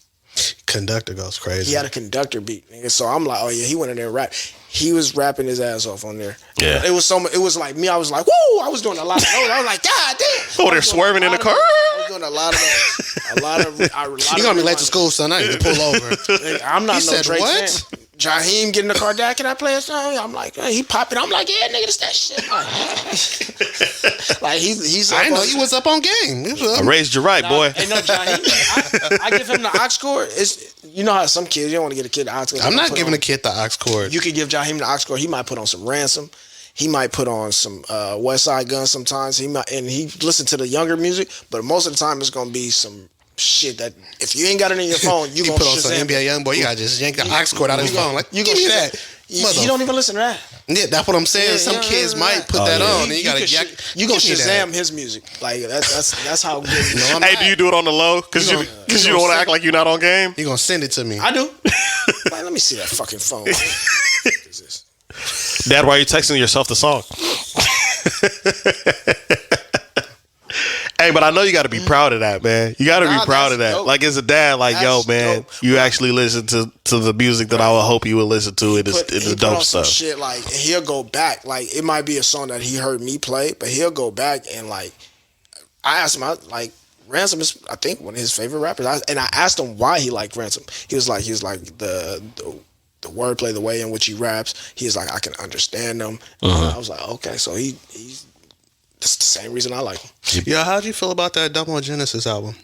Conductor goes crazy. He had a conductor beat, nigga. So I'm like, oh yeah, he went in there and rap. He was rapping his ass off on there. Yeah. It was like me. I was like, woo! I was doing a lot of those. I was like, God damn. Oh, they're swerving in the car. I was doing a lot of those. A lot of you gonna be late to school, son. I need to pull over. I'm not no Drake what? fan. Jaheim get in the car, Dad, can I play a song? I'm like, he popping. I'm like, yeah, nigga, that's that shit. Like he's. I know he was up on game. I raised you right, boy. Hey, no, Jaheim, I give him the aux cord. You know how some kids, you don't want to get a kid the aux cord. I'm not giving a kid the aux cord. You could give Jaheim the aux cord. He might put on some Ransom. He might put on some West Side Gun sometimes. He listen to the younger music, but most of the time it's gonna be some shit that if you ain't got it in your phone, you gonna put on some NBA Youngboy. You gotta just yank the aux cord out of his phone. Like, you give me that. You don't even listen to that. Yeah, that's what I'm saying. Some kids might put that on, and you gotta you gonna Shazam his music. Like that's how good. Hey, do you do it on the low? Because you don't want to act like you're not on game. You gonna send it to me? I do. Like, let me see that fucking phone. What is this? Dad, why are you texting yourself the song? Hey, but I know you got to be proud of that, man. You got to be proud of that. Dope. Like, as a dad, like, yo, man, you actually listen to the music that I would hope you would listen to. It is dope stuff. Shit, like, and he'll go back. Like, it might be a song that he heard me play, but he'll go back and, like, I asked him, like, Ransom is, I think, one of his favorite rappers. And I asked him why he liked Ransom. He was like the wordplay, the way in which he raps. He was like, I can understand them. I was like, okay, so he's that's the same reason I like him. Yo, how'd you feel about that Double Genesis album?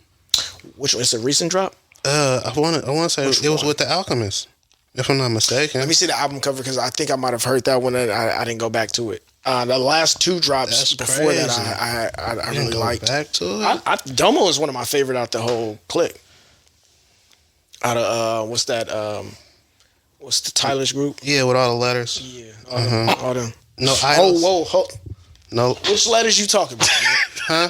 Which one? It's a recent drop? I want to say it was with The Alchemist, if I'm not mistaken. Let me see the album cover because I think I might have heard that one and I didn't go back to it. The last 2 drops before that I really liked. Back to it? Domo is one of my favorite out the whole clique. Out of what's that? What's the Tyler's group? Yeah, with all the letters. Yeah, all them. No, whoa. No. Which letters you talking about? Man? Huh?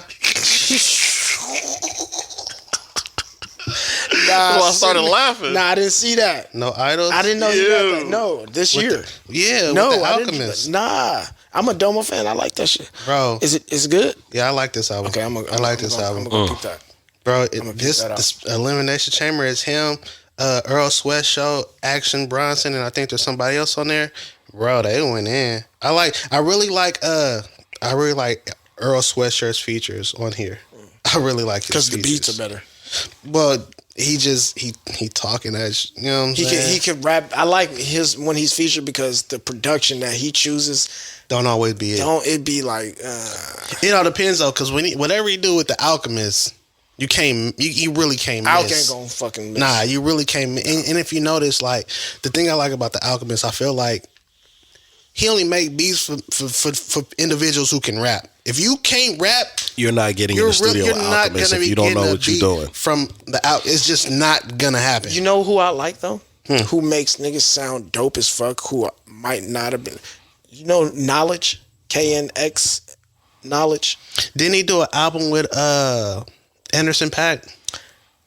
I started laughing. Nah, I didn't see that. No Idols. I didn't know you got that. No, this year. No, No, the I Alchemist. didn't. Nah, I'm a Domo fan. I like that shit. Bro, Is it good? yeah, I like this album. Okay, I like this album. I'm gonna go peep that. Bro, peep this that out. Elimination Chamber is him, Earl Sweat Show, Action Bronson, and I think there's somebody else on there. Bro, they went in. I really like Earl Sweatshirt's features on here. I really like his Because the features. beats are better. Well, he talking that, you know what I'm saying? He can rap. I like his when he's featured because the production that he chooses Don't always be it. don't it be like It all depends though, because whatever you do with the Alchemist, you really can't Alk miss. ain't gonna fucking miss. Nah, you really can't. And if you notice, like the thing I like about the Alchemist, I feel like he only make beats for individuals who can rap. If you can't rap, You're not getting in the studio with Alchemist if you don't know what you're doing. From the out, it's just not gonna happen. You know who I like though? Who makes niggas sound dope as fuck? Who might not have been. You know, Knowledge, KNX, Knowledge. Didn't he do an album with Anderson .Paak?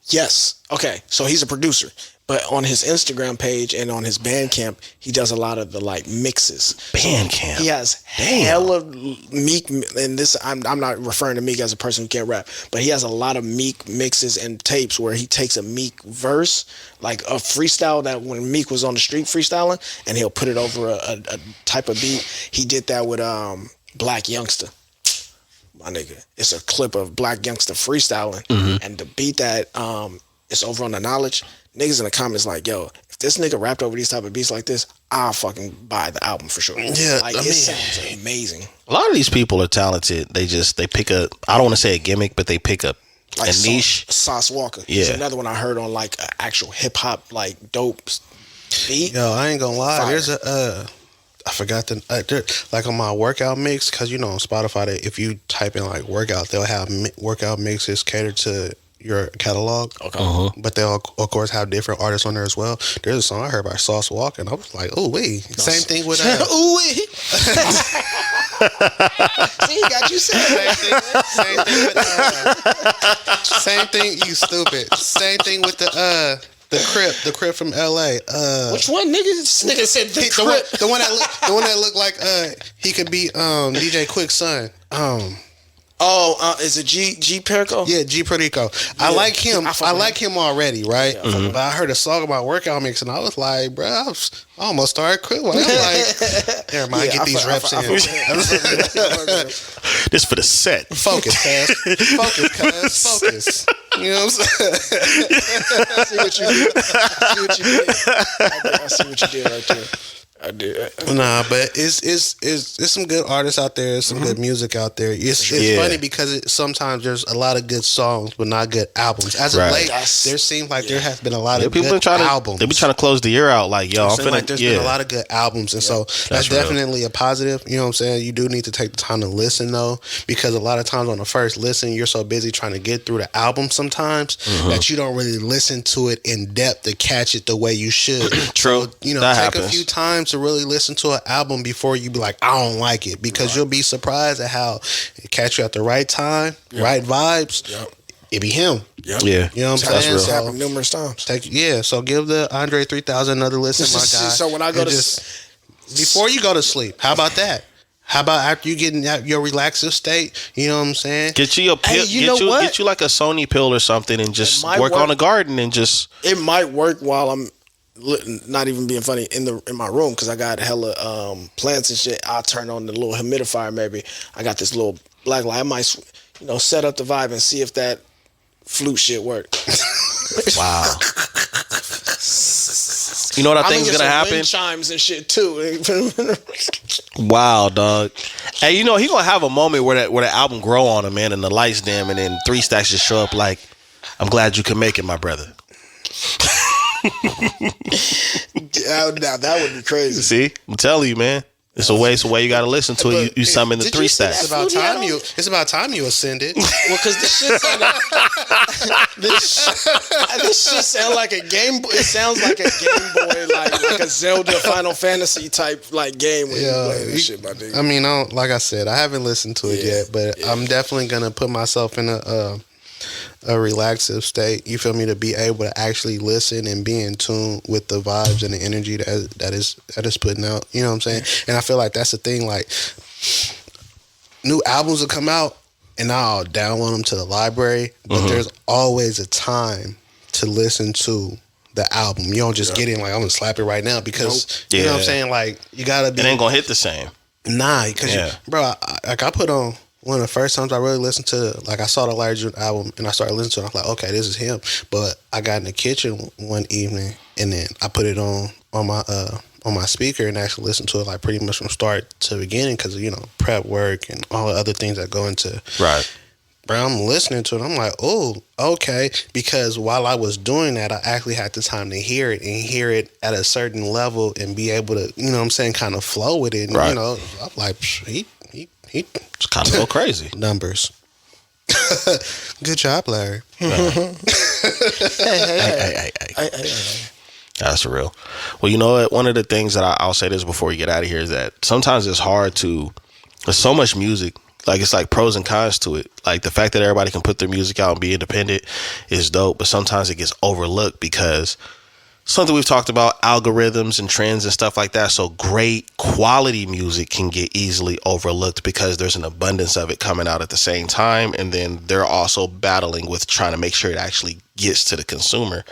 Yes. Okay. So he's a producer, but on his Instagram page and on his Bandcamp, he does a lot of the like mixes. Bandcamp. He has hella Meek, and this I'm not referring to Meek as a person who can't rap, but he has a lot of Meek mixes and tapes where he takes a Meek verse, like a freestyle that when Meek was on the street freestyling, and he'll put it over a type of beat. He did that with Black Youngster. My nigga, it's a clip of Black Youngster freestyling, and the beat that it's over on the Knowledge. Niggas in the comments like, yo, if this nigga rapped over these type of beats like this, I'll fucking buy the album for sure. Yeah, like it sounds amazing. A lot of these people are talented. They pick up. I don't want to say a gimmick, but they pick up Like a niche. Sauce Walker. He's Yeah. another one I heard on like an actual hip hop like dope beat. Yo, I ain't gonna lie. Fire. There's a I forgot like on my workout mix, because you know on Spotify if you type in like workout, they'll have workout mixes catered to your catalog. Okay. But they'll of course have different artists on there as well. There's a song I heard by Sauce Walker, and I was like, oh wait. Same thing with Ooh wee. See, got you saying same thing. You stupid. Same thing with the Crip from LA. Which one, nigga? This nigga said the Crip. The one that looked like he could be DJ Quick's son. Is it G Perico? Yeah, G Perico. I like him. I like him already, right? Yeah, But I heard a song about workout mix, and I was like, bro, I almost started quitting. I'm like, never mind, get these reps in. This for the set. Focus, cuz. Focus. You know what I'm saying? I see what you did. I see what you did right there. I did. Nah, but it's some good artists out there. Some good music out there. It's funny because sometimes there's a lot of good songs, but not good albums. As of late, there seems like there has been a lot of good albums. They be trying to close the year out like, yo, I'm finna. There's been a lot of good albums, and so that's definitely a positive. You know what I'm saying? You do need to take the time to listen though, because a lot of times on the first listen, you're so busy trying to get through the album sometimes that you don't really listen to it in depth to catch it the way you should. True. So, you know, that take happens. a few times to really listen to an album before you be like, I don't like it, because you'll be surprised at how it catch you at the right time, right vibes. It be him. Yeah, you know what I'm that's saying? real. It's happened numerous times. So give the Andre 3000 another listen, my guy. So when I go to before you go to sleep, how about that? How about after you get in your relaxive state? You know what I'm saying? Get you a pill. Get you like a Sony pill or something, and just work on the garden and just. It might work while I'm not even being funny in my room, because I got hella plants and shit. I'll turn on the little humidifier. Maybe I got this little black light. I might set up the vibe and see if that flute shit work. Wow. You know what I think is gonna happen? Wind chimes and shit too. Wow, dog. Hey, you know he gonna have a moment where that album grow on him, man, and the lights dim, and then 3 Stacks just show up like, "I'm glad you can make it, my brother." Now that would be crazy. See, I'm telling you, man. It's a way you got to listen to it. You summon the 3 Stacks. It's about time you ascended. Well, because this shit sound like this shit sound like a game. It sounds like a Game Boy, like a Zelda Final Fantasy type like game when you play this shit, my nigga. I mean, like I said, I haven't listened to it yet, but I'm definitely gonna put myself in a relaxive state. You feel me? To be able to actually listen and be in tune with the vibes and the energy that is putting out. You know what I'm saying? And I feel like that's the thing. Like, new albums will come out, and I'll download them to the library. But there's always a time to listen to the album. You don't just get in like, I'm gonna slap it right now, because you know what I'm saying? Like, you gotta be. It ain't gonna hit the same. Nah, because bro, I put on one of the first times I really listened to, like, I saw the Larry June album and I started listening to it. I was like, okay, this is him. But I got in the kitchen one evening and then I put it on my speaker and actually listened to it like pretty much from start to beginning, because you know, prep work and all the other things that go into right. Bro, I'm listening to it. I'm like, oh, okay. Because while I was doing that, I actually had the time to hear it and hear it at a certain level and be able to, you know what I'm saying, kind of flow with it. And, you know, I'm like, he it's kind of go crazy. Numbers. Good job, Larry. Hey. That's real. Well, you know what? One of the things that I'll say this before we get out of here is that sometimes it's hard to, there's so much music. Like, it's like pros and cons to it. Like, the fact that everybody can put their music out and be independent is dope, but sometimes it gets overlooked because something we've talked about, algorithms and trends and stuff like that. So great quality music can get easily overlooked because there's an abundance of it coming out at the same time. And then they're also battling with trying to make sure it actually gets to the consumer.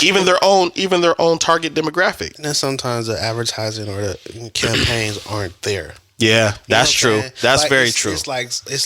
Even their own target demographic. And then sometimes the advertising or the campaigns aren't there. Yeah, that's true. That's like, very true. It's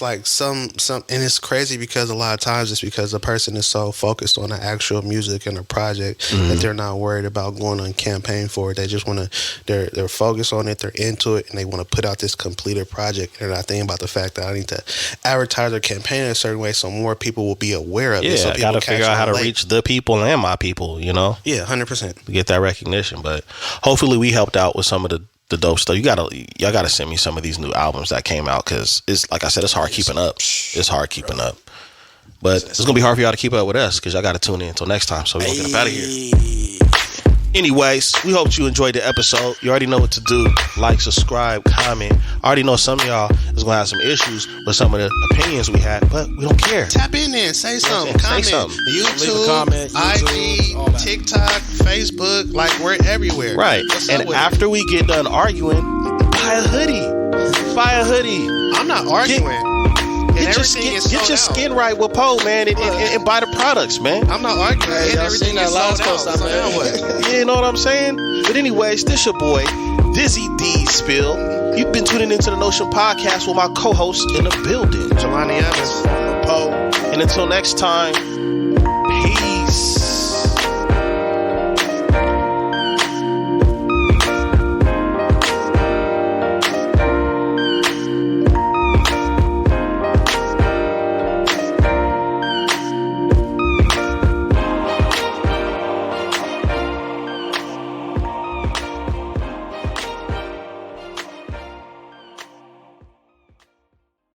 like some, and it's crazy because a lot of times it's because the person is so focused on the actual music and the project that they're not worried about going on campaign for it. They just want to, they're focused on it, they're into it, and they want to put out this completed project. They're not thinking about the fact that I need to advertise or campaign in a certain way so more people will be aware of it. So I got to figure out how to reach the people and my people, you know? Yeah, 100%. To get that recognition. But hopefully we helped out with some of the dope stuff. Y'all gotta send me some of these new albums that came out, because it's like I said, it's hard keeping up. It's hard keeping up. But it's gonna be hard for y'all to keep up with us, because y'all gotta tune in until next time. So we're gonna get up out of here. Anyways, we hope you enjoyed the episode. You already know what to do. Like, subscribe, comment. I already know some of y'all is gonna have some issues with some of the opinions we had, but we don't care. Tap in there, say something, comment. Say something. YouTube, comment, IG, TikTok, Facebook, like, we're everywhere. Right. And after we get done arguing, buy a hoodie. I'm not arguing. Get your skin right with Poe, man, and buy the products, man. I'm not arguing. Hey, y'all seen that last post I made? You know what I'm saying? But anyways, this your boy, Dizzy D Spill. You've been tuning into the Notion Podcast with my co-host in the building, Jelani Evans. Poe. And until next time,